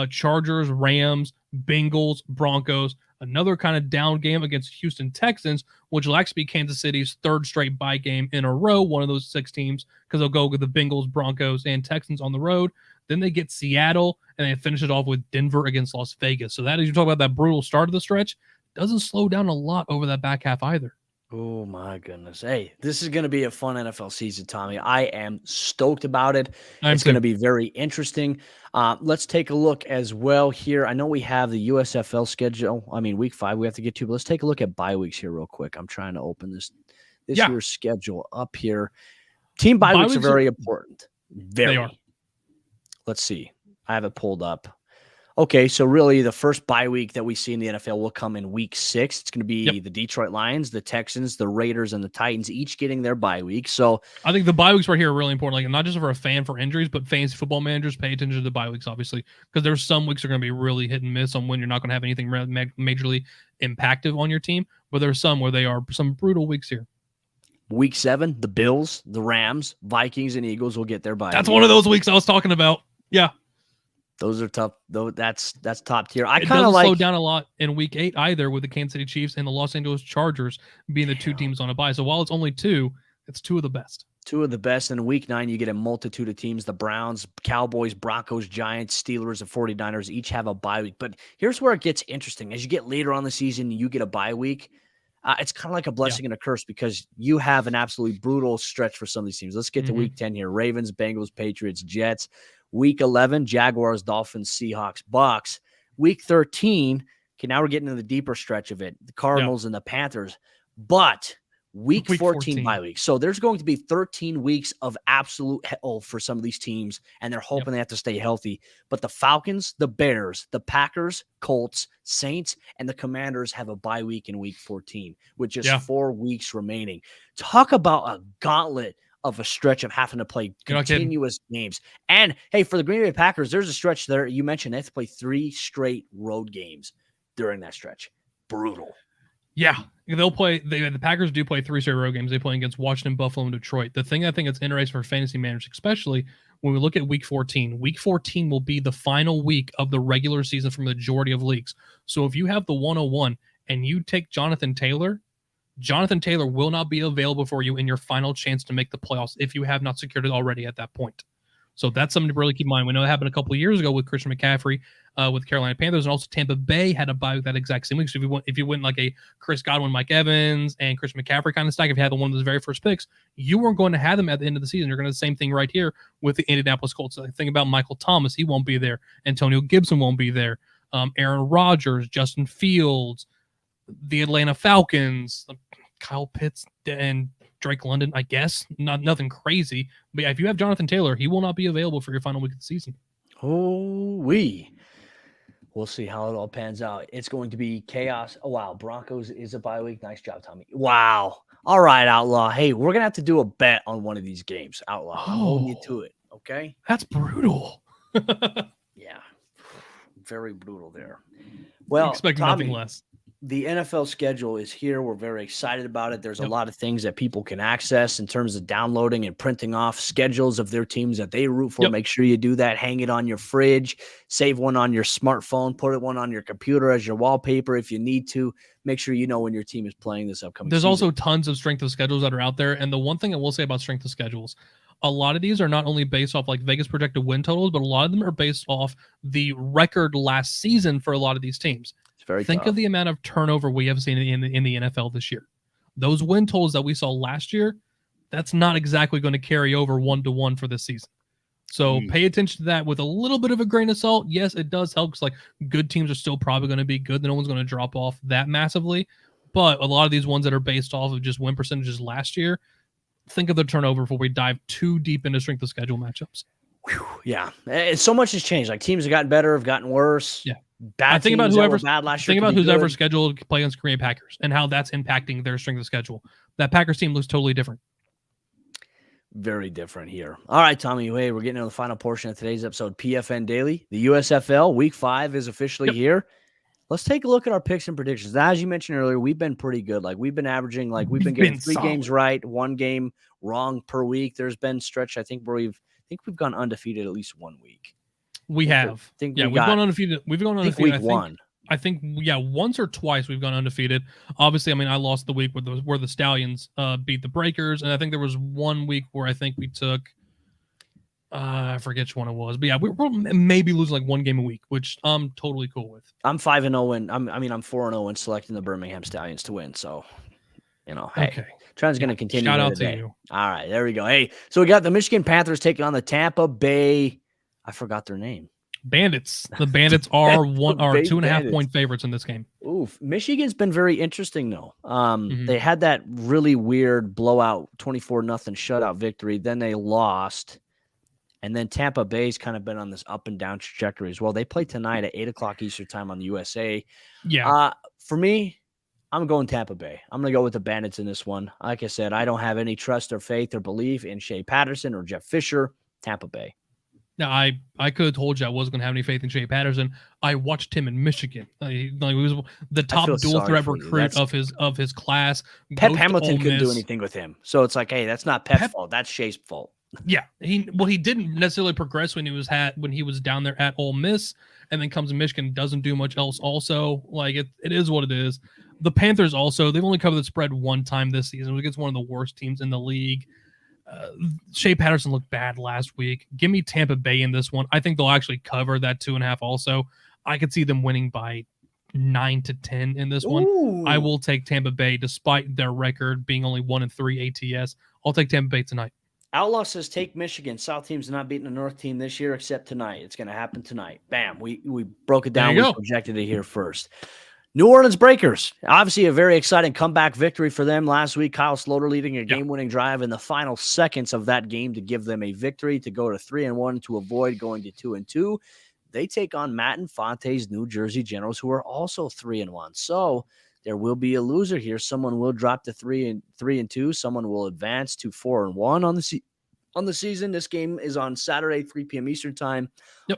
Chargers, Rams, Bengals, Broncos. Another kind of down game against Houston Texans, which will actually be Kansas City's 3rd straight bye game in a row, one of those 6 teams, because they'll go with the Bengals, Broncos, and Texans on the road. Then they get Seattle, and they finish it off with Denver against Las Vegas. So that is, you talk about that brutal start of the stretch. doesn't slow down a lot over that back half either. Oh my goodness. Hey, this is going to be a fun NFL season, Tommy. I am stoked about it. It's going to be very interesting. Let's take a look as well here. I know we have the USFL schedule. I mean, week 5 we have to get to, but let's take a look at bye weeks here real quick. I'm trying to open this year's schedule up here. Team bye weeks are very important. They are. Let's see. I have it pulled up. Okay, so really the first bye week that we see in the NFL will come in week 6. It's going to be the Detroit Lions, the Texans, the Raiders, and the Titans each getting their bye week. So I think the bye weeks right here are really important. Like, not just for a fan for injuries, but fantasy football managers pay attention to the bye weeks, obviously, because there's some weeks are going to be really hit and miss on when you're not going to have anything majorly impactful on your team. But there's some where they are some brutal weeks here. Week 7, the Bills, the Rams, Vikings, and Eagles will get their bye. That's one of those weeks I was talking about. Yeah. Those are tough, though. That's top tier. I kind of like slow down a lot in week 8 either, with the Kansas City Chiefs and the Los Angeles Chargers being the 2 teams on a bye. So while it's only 2, it's 2 of the best. 2 of the best. In week 9, you get a multitude of teams. The Browns, Cowboys, Broncos, Giants, Steelers, and 49ers each have a bye week. But here's where it gets interesting. As you get later on the season, you get a bye week. It's kind of like a blessing and a curse, because you have an absolutely brutal stretch for some of these teams. Let's get to week 10 here. Ravens, Bengals, Patriots, Jets. Week 11, Jaguars, Dolphins, Seahawks, Bucks. Week 13, okay, now we're getting into the deeper stretch of it. The Cardinals and the Panthers. But week 14 bye week. So there's going to be 13 weeks of absolute hell for some of these teams, and they're hoping they have to stay healthy. But the Falcons, the Bears, the Packers, Colts, Saints, and the Commanders have a bye week in week 14 with just 4 weeks remaining. Talk about a gauntlet of a stretch of having to play continuous games. And hey, for the Green Bay Packers, there's a stretch there. You mentioned they have to play 3 straight road games during that stretch. Brutal. Yeah, they'll play. The Packers do play 3 straight road games. They play against Washington, Buffalo, and Detroit. The thing I think that's interesting for fantasy managers, especially when we look at week 14, week 14 will be the final week of the regular season for the majority of leagues. So if you have the 101 and you take Jonathan Taylor will not be available for you in your final chance to make the playoffs if you have not secured it already at that point. So that's something to really keep in mind. We know it happened a couple of years ago with Christian McCaffrey with Carolina Panthers, and also Tampa Bay had a bye that exact same week. So if you went like a Chris Godwin, Mike Evans, and Christian McCaffrey kind of stack, if you had one of those very first picks, you weren't going to have them at the end of the season. You're going to do the same thing right here with the Indianapolis Colts. So think about Michael Thomas. He won't be there. Antonio Gibson won't be there. Aaron Rodgers, Justin Fields, the Atlanta Falcons, Kyle Pitts, and Drake London, I guess. Nothing crazy. But yeah, if you have Jonathan Taylor, he will not be available for your final week of the season. We'll see how it all pans out. It's going to be chaos. Oh, wow. Broncos is a bye week. Nice job, Tommy. Wow. All right, Outlaw. Hey, we're going to have to do a bet on one of these games, Outlaw. I'm holding you to it, okay? That's brutal. Yeah. Very brutal there. Well, expect nothing less. The NFL schedule is here. We're very excited about it. There's a lot of things that people can access in terms of downloading and printing off schedules of their teams that they root for. Make sure you do that. Hang it on your fridge. Save one on your smartphone. Put one on your computer as your wallpaper if you need to. Make sure you know when your team is playing this upcoming season. Also tons of strength of schedules that are out there. And the one thing I will say about strength of schedules, a lot of these are not only based off like Vegas projected win totals, but a lot of them are based off the record last season for a lot of these teams. Think of the amount of turnover we have seen in the NFL this year. Those win totals that we saw last year, that's not exactly going to carry over 1-to-1 for this season. So pay attention to that with a little bit of a grain of salt. Yes, it does help because like good teams are still probably going to be good. No one's going to drop off that massively. But a lot of these ones that are based off of just win percentages last year, think of the turnover before we dive too deep into strength of schedule matchups. Yeah, so much has changed. Like teams have gotten better, have gotten worse. Yeah. Think about whoever's ever scheduled to play against Green Bay Packers and how that's impacting their strength of schedule. That Packers team looks totally different. Very different here. All right, Tommy. Hey, we're getting to the final portion of today's episode. PFN Daily, the USFL Week 5 is officially here. Let's take a look at our picks and predictions. Now, as you mentioned earlier, we've been pretty good. Like we've been averaging, like we've been getting 3 games right, 1 game wrong per week. There's been stretch, I think, where we've gone undefeated at least 1 week. We've gone undefeated. We've gone undefeated. Week 1. I think once or twice we've gone undefeated. Obviously, I mean, I lost the week where the Stallions beat the Breakers, and I think there was 1 week where I think we took I forget which one it was, but yeah, we're maybe losing like one game a week, which I'm totally cool with. I'm 5-0 and I'm 4-0 in selecting the Birmingham Stallions to win. So, hey, Okay. trend's going to continue. Shout here out today. to you. All right, there we go. Hey, so we got the Michigan Panthers taking on the Tampa Bay. I forgot their name. Bandits. The Bandits are 2.5 Bandits. point favorites in this game. Oof. Michigan's been very interesting though. Mhm. They had that really weird blowout 24-0 shutout victory. Then they lost. And then Tampa Bay's kind of been on this up and down trajectory as well. They play tonight at 8:00 Eastern time on the USA. Yeah. For me, I'm going Tampa Bay. I'm going to go with the Bandits in this one. Like I said, I don't have any trust or faith or belief in Shea Patterson or Jeff Fisher. Tampa Bay. Now, I could have told you I wasn't going to have any faith in Shea Patterson. I watched him in Michigan. He was the top dual threat recruit of his class. Pep Hamilton couldn't do anything with him. So it's like, hey, that's not Pep's fault. That's Shea's fault. Yeah, he didn't necessarily progress when he was down there at Ole Miss, and then comes to Michigan, doesn't do much else. Also, like it is what it is. The Panthers also, they've only covered the spread one time this season, which is one of the worst teams in the league. Shea Patterson looked bad last week. Give me Tampa Bay in this one. I think they'll actually cover that 2.5. Also, I could see them winning by 9 to 10 in this one. Ooh. I will take Tampa Bay despite their record being only 1-3 ATS. I'll take Tampa Bay tonight. Outlaw says take Michigan. South team's not beating the North team this year except tonight. It's going to happen tonight. Bam. We broke it down. We projected it here first. New Orleans Breakers. Obviously a very exciting comeback victory for them last week. Kyle Sloter leading a game-winning drive in the final seconds of that game to give them a victory to go to 3-1 to avoid going to 2-2. They take on Matt Infante's New Jersey Generals, who are also 3-1. So there will be a loser here. Someone will drop to 3-2. Someone will advance to 4-1 on the season. This game is on Saturday, 3 p.m. Eastern time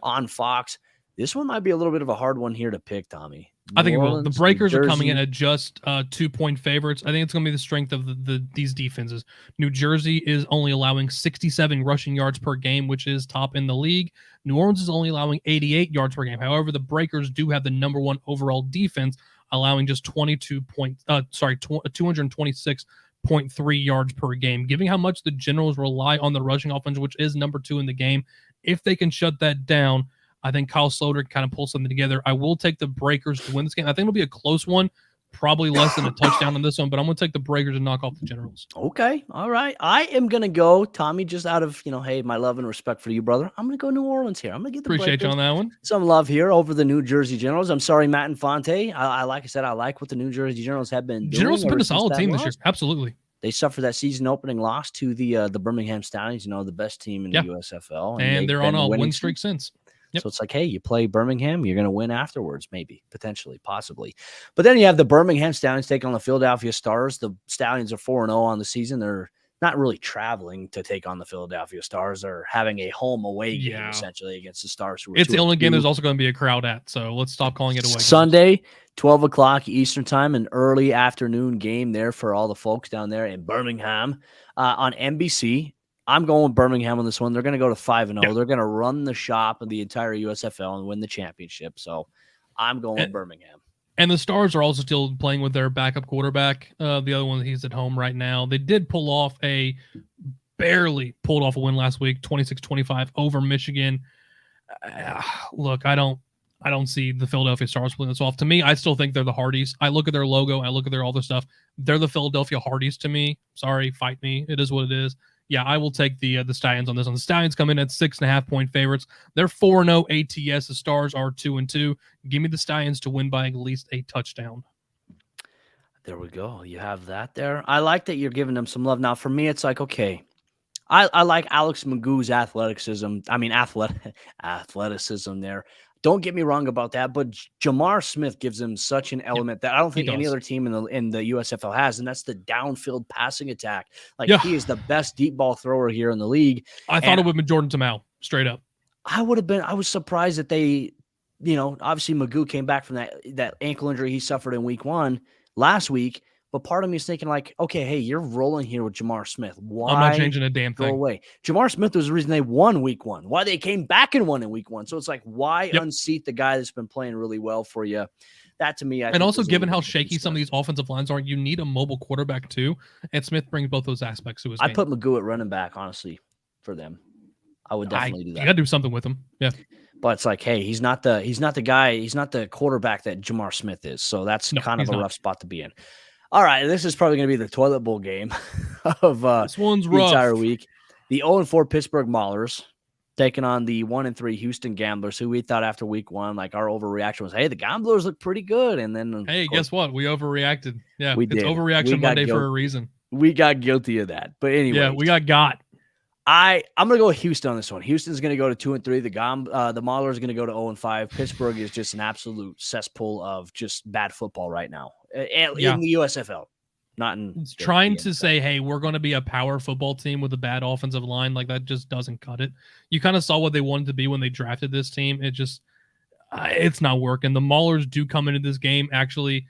on Fox. This one might be a little bit of a hard one here to pick, Tommy. I think it will. The Breakers are coming in at just 2-point favorites. I think it's going to be the strength of these defenses. New Jersey is only allowing 67 rushing yards per game, which is top in the league. New Orleans is only allowing 88 yards per game. However, the Breakers do have the number one overall defense, allowing just 226.3 yards per game. Given how much the Generals rely on the rushing offense, which is number 2 in the game, if they can shut that down, I think Kyle Sloter kind of pulls something together. I will take the Breakers to win this game. I think it'll be a close one, probably less than a touchdown on this one, but I'm going to take the Breakers and knock off the Generals. Okay. All right. I am going to go, Tommy, just out of, hey, my love and respect for you, brother. I'm going to go New Orleans here. I'm going to get the Appreciate Breakers you on that one. some love here over the New Jersey Generals. I'm sorry, Matt Infante. Like I said, I like what the New Jersey Generals have been doing. Generals have been a solid team this year. Absolutely. They suffered that season opening loss to the Birmingham Stallions, the best team in the USFL. And they're on a win streak since. Yep. So it's like, hey, you play Birmingham, you're going to win afterwards, maybe, potentially, possibly. But then you have the Birmingham Stallions taking on the Philadelphia Stars. The Stallions are 4-0 on the season. They're not really traveling to take on the Philadelphia Stars. They're having a home-away game, essentially, against the Stars. It's the only game there's also going to be a crowd at, so let's stop calling it away. Sunday, 12 o'clock Eastern time, an early afternoon game there for all the folks down there in Birmingham on NBC. I'm going with Birmingham on this one. They're going to go to 5-0. They're going to run the shop of the entire USFL and win the championship. So I'm going with Birmingham. And the Stars are also still playing with their backup quarterback. The other one, he's at home right now. They did barely pulled off a win last week, 26-25 over Michigan. Look, I don't see the Philadelphia Stars pulling this off. To me, I still think they're the Hardys. I look at their logo. I look at their all their stuff. They're the Philadelphia Hardys to me. Sorry, fight me. It is what it is. Yeah, I will take the Stallions on this one. The Stallions come in at 6.5 point favorites. They're 4-0 ATS. The Stars are 2-2. Give me the Stallions to win by at least a touchdown. There we go. You have that there. I like that you're giving them some love. Now, for me, it's like, okay, I like Alex Magoo's athleticism. I mean, athleticism there. Don't get me wrong about that, but Jamar Smith gives him such an element that I don't think any other team in the USFL has, and that's the downfield passing attack. He is the best deep ball thrower here in the league. I thought it would have been Jordan Tamau, straight up. I was surprised that they, obviously Magoo came back from that ankle injury he suffered in week 1 last week. But part of me is thinking okay, hey, you're rolling here with Jamar Smith. Why? I'm not changing a damn thing. Go away. Jamar Smith was the reason they won week 1. Why they came back and won in week 1. So it's like, why unseat the guy that's been playing really well for you? That to me, I think also given how shaky some of these offensive lines are, you need a mobile quarterback too. And Smith brings both those aspects to his game. I put Magoo at running back, honestly, for them. I would definitely do You that. got to do something with him. Yeah. But it's like, hey, he's not the guy, he's not the quarterback that Jamar Smith is. So that's No, kind of he's a not. rough spot to be in. All right, this is probably going to be the toilet bowl game of This one's the rough. entire week. The 0-4 Pittsburgh Maulers taking on the 1-3 Houston Gamblers, who we thought after week one, like our overreaction was, hey, the Gamblers look pretty good. And then, hey, guess what? We overreacted. Yeah, we it's did. overreaction Monday for a reason. We got guilty of that. But anyway, yeah, we got. I'm gonna go with Houston on this one. Houston's gonna go to 2-3. The Maulers are gonna go to 0-5. Pittsburgh is just an absolute cesspool of just bad football right now in the USFL. Not in it's trying to say, hey, we're going to be a power football team with a bad offensive line. Like that just doesn't cut it. You kind of saw what they wanted to be when they drafted this team. It just, it's not working. The Maulers do come into this game actually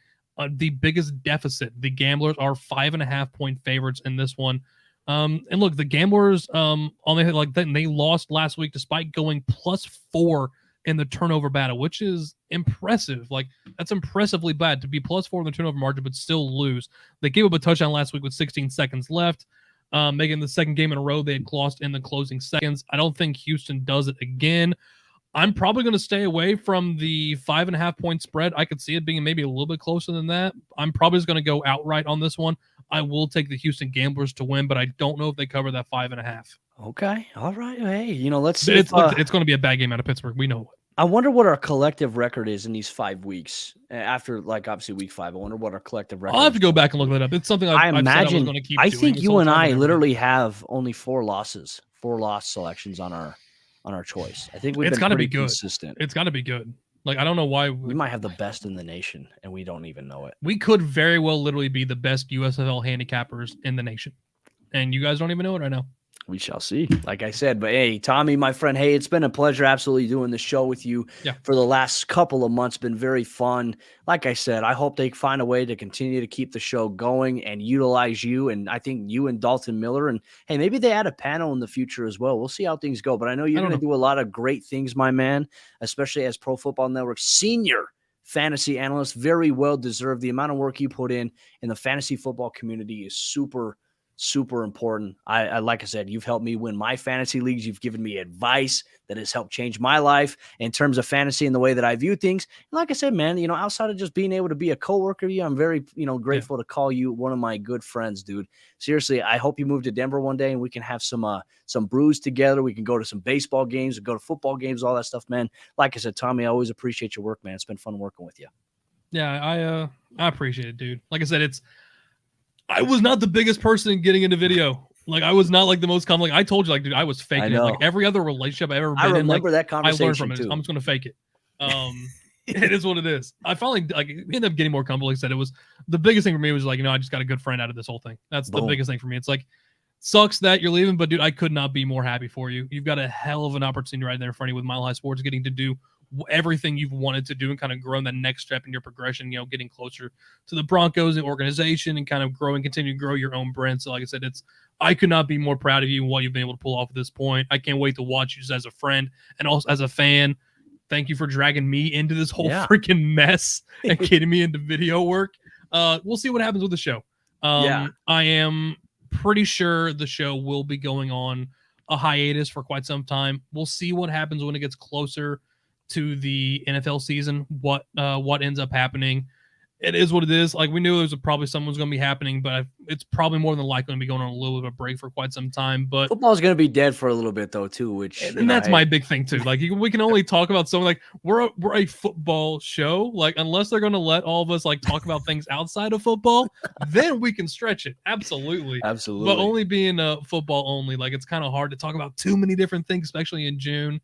the biggest deficit. The Gamblers are 5.5 point favorites in this one. And look, the Gamblers they lost last week despite going +4 in the turnover battle, which is impressive. Like that's impressively bad to be +4 in the turnover margin, but still lose. They gave up a touchdown last week with 16 seconds left, making the second game in a row they had lost in the closing seconds. I don't think Houston does it again. I'm probably going to stay away from the 5.5 point spread. I could see it being maybe a little bit closer than that. I'm probably just going to go outright on this one. I will take the Houston Gamblers to win, but I don't know if they cover that 5.5. Okay. All right. Hey, let's see. It's going to be a bad game out of Pittsburgh. We know it. I wonder what our collective record is in these 5 weeks after, like, obviously week 5. I wonder what our collective record. I'll have to go back and look that up. It's something I imagine. said I was going to keep I doing think you and I literally have only 4 losses, 4 loss selections on our choice. I think it's got to be good. Consistent. It's got to be good. Like I don't know why we might have the best in the nation and we don't even know it. We could very well literally be the best USFL handicappers in the nation, and you guys don't even know it right now. We shall see, like I said. But hey, Tommy, my friend, hey, it's been a pleasure absolutely doing this show with you for the last couple of months. Been very fun. Like I said, I hope they find a way to continue to keep the show going and utilize you. And I think you and Dalton Miller, and hey, maybe they add a panel in the future as well. We'll see how things go. But I know you're going to do a lot of great things, my man, especially as Pro Football Network senior fantasy analyst. Very well deserved. The amount of work you put in the fantasy football community is super important. I like I said, you've helped me win my fantasy leagues. You've given me advice that has helped change my life in terms of fantasy and the way that I view things. And like I said, man, outside of just being able to be a coworker, I'm very, grateful to call you one of my good friends, dude. Seriously, I hope you move to Denver one day and we can have some brews together. We can go to some baseball games, go to football games, all that stuff, man. Like I said, Tommy, I always appreciate your work, man. It's been fun working with you. Yeah, I appreciate it, dude. Like I said, I was not the biggest person getting into video. Like I was not like the most common. Like I told you, like dude, I was faking it. Like every other relationship I've ever been in. Like that conversation I learned from it. too. I'm just gonna fake it. It is what it is. I finally ended up getting more comfortable. Like I said, it was the biggest thing for me was like I just got a good friend out of this whole thing. That's the biggest thing for me. It's like sucks that you're leaving, but dude, I could not be more happy for you. You've got a hell of an opportunity right there in front of you with Mile High Sports, getting to do everything you've wanted to do and kind of growing that next step in your progression, getting closer to the Broncos and organization and kind of continue to grow your own brand. So like I said, I could not be more proud of you and what you've been able to pull off at this point. I can't wait to watch you just as a friend and also as a fan. Thank you for dragging me into this whole freaking mess and getting me into video work. We'll see what happens with the show. I am pretty sure the show will be going on a hiatus for quite some time. We'll see what happens when it gets closer to the NFL season, what ends up happening. It is what it is. Like we knew probably someone's going to be happening, but it's probably more than likely going to be going on a little bit of a break for quite some time. But football's going to be dead for a little bit though, too. And that's my big thing too. Like we can only talk about something like we're a football show. Like unless they're going to let all of us like talk about things outside of football, then we can stretch it. Absolutely. But only being football only, like it's kind of hard to talk about too many different things, especially in June.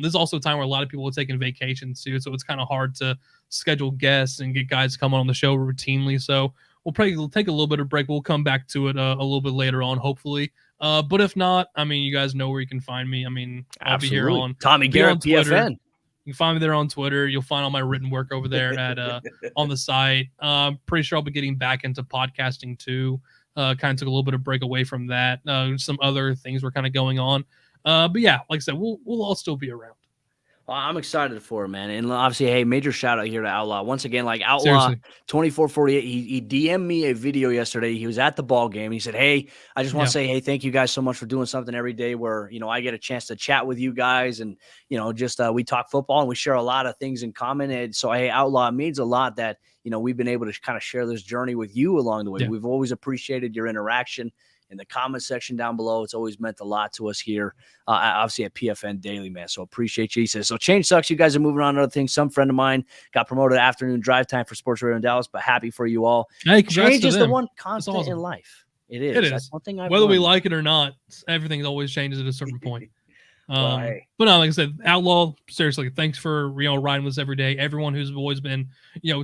This is also a time where a lot of people are taking vacations too, so it's kind of hard to schedule guests and get guys to come on the show routinely. So we'll take a little bit of break. We'll come back to it a little bit later on, hopefully. But if not, you guys know where you can find me. I'll be here on Tommy Garrett PFN. You can find me there on Twitter. You'll find all my written work over there at on the site. Pretty sure I'll be getting back into podcasting too. Kind of took a little bit of break away from that. Some other things were kind of going on. But yeah, like I said, we'll all still be around. Well, I'm excited for it, man. And obviously, hey, major shout out here to Outlaw. Once again, like Outlaw Seriously. 2448, he DM'd me a video yesterday. He was at the ball game. He said, hey, I just want to say, hey, thank you guys so much for doing something every day where, I get a chance to chat with you guys and, just we talk football and we share a lot of things in common. And so, hey, Outlaw, it means a lot that, we've been able to kind of share this journey with you along the way. Yeah. We've always appreciated your interaction in the comment section down below. It's always meant a lot to us here, obviously at PFN Daily, man. So appreciate you. He says, so change sucks. You guys are moving on to other things. Some friend of mine got promoted to afternoon drive time for Sports Radio in Dallas, but happy for you all. Hey, change is the them. one constant in life. It is. That's one thing whether we like it or not, everything always changes at a certain point. But no, like I said, Outlaw, seriously, thanks for riding with us every day. Everyone who's always been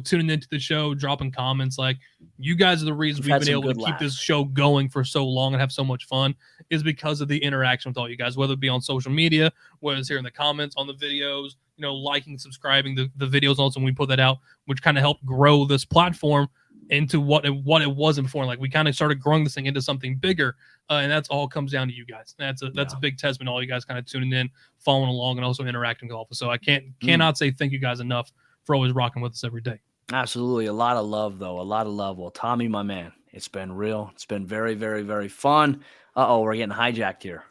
tuning into the show, dropping comments, like you guys are the reason we've been able to keep this show going for so long and have so much fun is because of the interaction with all you guys, whether it be on social media, whether it's here in the comments on the videos, liking, subscribing the videos also when we put that out, which kind of helped grow this platform into what it wasn't before. Like we kind of started growing this thing into something bigger, and that's all comes down to you guys. That's a big testament to all you guys kind of tuning in, following along, and also interacting with all of us. So I cannot say thank you guys enough for always rocking with us every day. Absolutely. A lot of love, though. A lot of love. Well, Tommy, my man, it's been real. It's been very, very, very fun. We're getting hijacked here.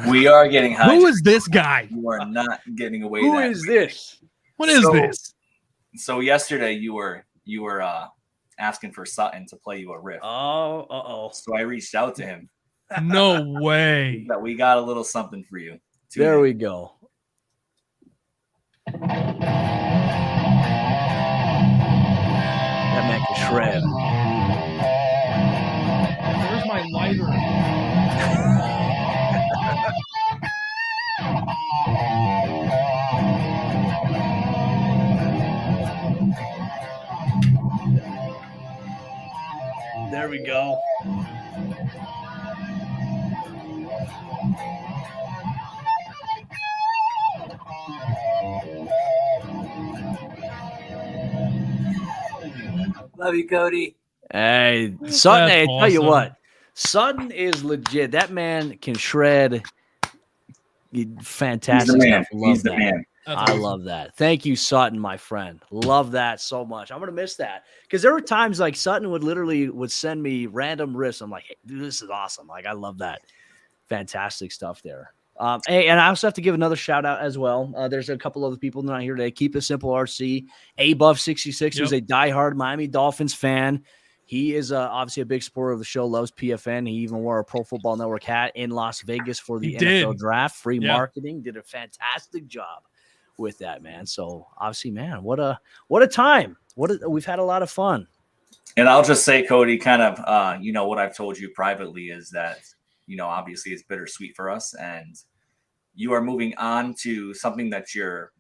We are getting hijacked. Who is this guy? You are not getting away. Who is this? What is this? So yesterday you were asking for Sutton to play you a riff. Oh. So I reached out to him. No way. That we got a little something for you. There we go. That man can shred. Where's my lighter? There we go. Love you, Cody. Hey, Sutton, hey, awesome. tell you what, Sutton is legit. That man can shred. Fantastic. He's the man. I love that. Thank you, Sutton, my friend. Love that so much. I'm gonna miss that because there were times like Sutton would send me random riffs. I'm like, hey, dude, this is awesome. Like, I love that. Fantastic stuff there. Hey, and I also have to give another shout out as well. There's a couple other people not here today. Keep It Simple RC, Abuff66, who's a diehard Miami Dolphins fan. He is obviously a big supporter of the show, loves PFN. He even wore a Pro Football Network hat in Las Vegas for the NFL draft. Free marketing, did a fantastic job with that, man. So obviously, man, what a time. We've had a lot of fun. And I'll just say, Cody, kind of, what I've told you privately is that, obviously it's bittersweet for us, and you are moving on to something that you're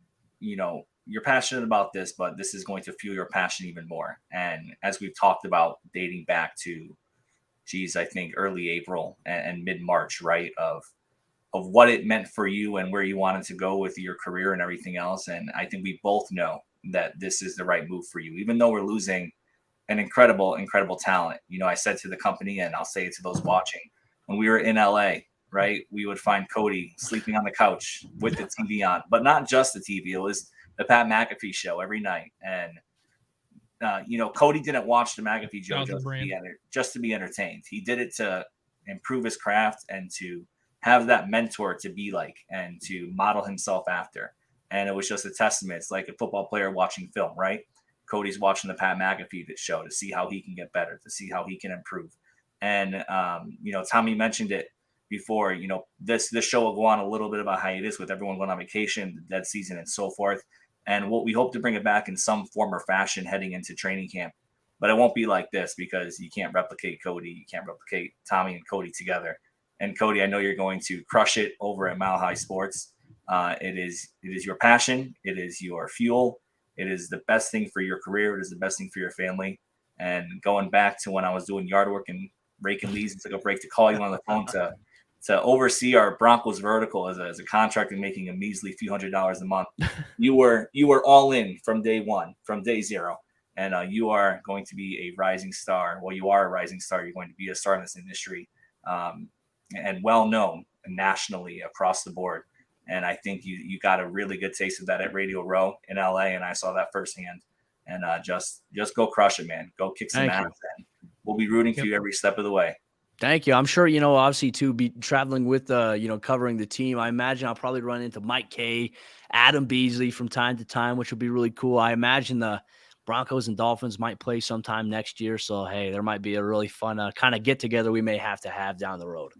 passionate about this, but this is going to fuel your passion even more. And as we've talked about, dating back to, I think early April and mid-March, right, of what it meant for you and where you wanted to go with your career and everything else. And I think we both know that this is the right move for you, even though we're losing an incredible, incredible talent. I said to the company, and I'll say it to those watching, when we were in LA, right, we would find Cody sleeping on the couch with the TV on, but not just the TV. It was the Pat McAfee show every night. And, Cody didn't watch the McAfee show just to be entertained. He did it to improve his craft and to have that mentor to be like and to model himself after. And it was just a testament. It's like a football player watching film, right? Cody's watching the Pat McAfee show to see how he can get better, to see how he can improve. And, Tommy mentioned it before, this show will go on a little bit about hiatus with everyone going on vacation, the dead season and so forth. And what we hope to bring it back in some form or fashion heading into training camp. But it won't be like this because you can't replicate Cody. You can't replicate Tommy and Cody together. And Cody, I know you're going to crush it over at Mile High Sports. It is your passion. It is your fuel. It is the best thing for your career. It is the best thing for your family. And going back to when I was doing yard work and raking leaves and took a break to call you on the phone to oversee our Broncos vertical as a contractor making a measly few $100s a month. You were all in from day one, from day zero. And you are going to be a rising star. Well, you are a rising star. You're going to be a star in this industry. And well known nationally across the board. And I think you got a really good taste of that at Radio Row in LA, and I saw that firsthand. And just go crush it, man. Go kick some ass, and we'll be rooting for you every step of the way. Thank you. I'm sure, obviously too, be traveling with, covering the team. I imagine I'll probably run into Mike K, Adam Beasley from time to time, which will be really cool. I imagine the Broncos and Dolphins might play sometime next year. So, hey, there might be a really fun kind of get together we may have to have down the road.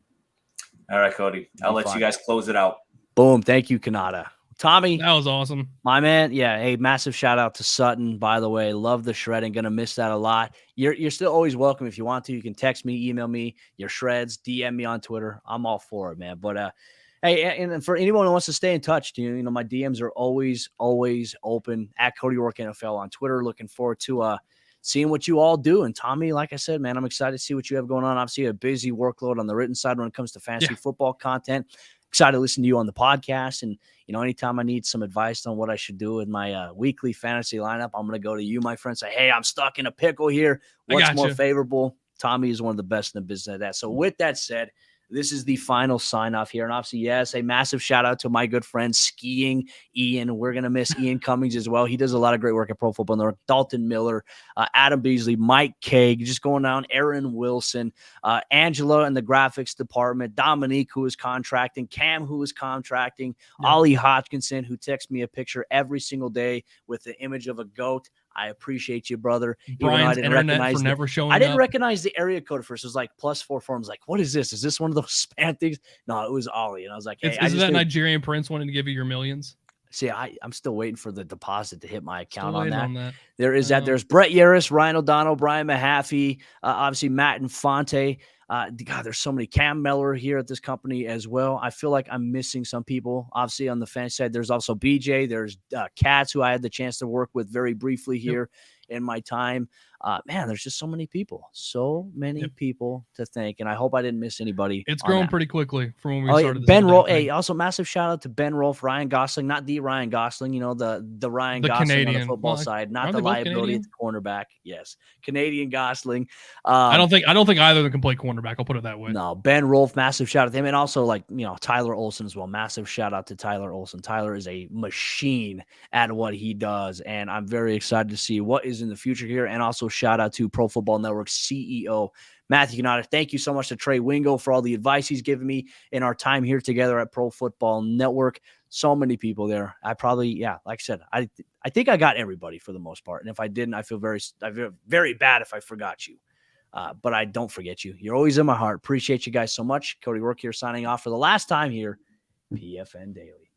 All right, Cody. I'll let you guys close it out. Boom. Thank you, Kanata. Tommy. That was awesome. My man. Yeah. Hey, massive shout out to Sutton, by the way. Love the shredding. Going to miss that a lot. You're still always welcome if you want to. You can text me, email me your shreds, DM me on Twitter. I'm all for it, man. But hey, and for anyone who wants to stay in touch, my DMs are always open at Cody Rourke NFL on Twitter. Looking forward to seeing what you all do. And Tommy, like I said, man, I'm excited to see what you have going on. Obviously, a busy workload on the written side when it comes to fantasy football content. Excited to listen to you on the podcast. And, anytime I need some advice on what I should do with my weekly fantasy lineup, I'm going to go to you, my friend, say, hey, I'm stuck in a pickle here. What's more favorable? Tommy is one of the best in the business at that. So with that said, this is the final sign off here. And obviously, yes, a massive shout out to my good friend Skiing Ian. We're going to miss Ian Cummings as well. He does a lot of great work at Pro Football Network. Dalton Miller, Adam Beasley, Mike Kague, just going down, Aaron Wilson, Angela in the graphics department, Dominique, who is contracting, Cam, who is contracting, Ollie Hodgkinson, who texts me a picture every single day with the image of a goat. I appreciate you, brother. Brian's internet for never showing up. I didn't recognize the area code first. It was like +44. I was like, what is this? Is this one of those spam things? No, it was Ollie. And I was like, hey, is that Nigerian prince wanting to give you your millions? See, I'm still waiting for the deposit to hit my account on that. There is that. There's Brett Yaris, Ryan O'Donnell, Brian Mahaffey, obviously Matt Infante. God, there's so many. Cam Meller here at this company as well. I feel like I'm missing some people. Obviously, on the fan side, there's also BJ. There's Katz, who I had the chance to work with very briefly here in my time. Man, there's just so many people. So many people to thank. And I hope I didn't miss anybody. It's grown pretty quickly from when we started. Ben Rolfe. Hey, also massive shout out to Ben Rolfe, Ryan Gosling, not the Ryan Gosling, the Ryan Gosling Canadian. on the football side, not the liability at the cornerback. Yes. Canadian Gosling. I don't think either of them can play cornerback. I'll put it that way. No, Ben Rolfe, massive shout out to him. And also Tyler Olson as well. Massive shout out to Tyler Olson. Tyler is a machine at what he does. And I'm very excited to see what is in the future here. And also shout out to Pro Football Network CEO Matthew Canada. Thank you so much to Trey Wingo for all the advice he's given me in our time here together at Pro Football Network. So many people there. I probably, like I said, I think I got everybody for the most part. And if I didn't, I feel very bad if I forgot you. But I don't forget you. You're always in my heart. Appreciate you guys so much. Cody Rourke here signing off for the last time here. PFN Daily.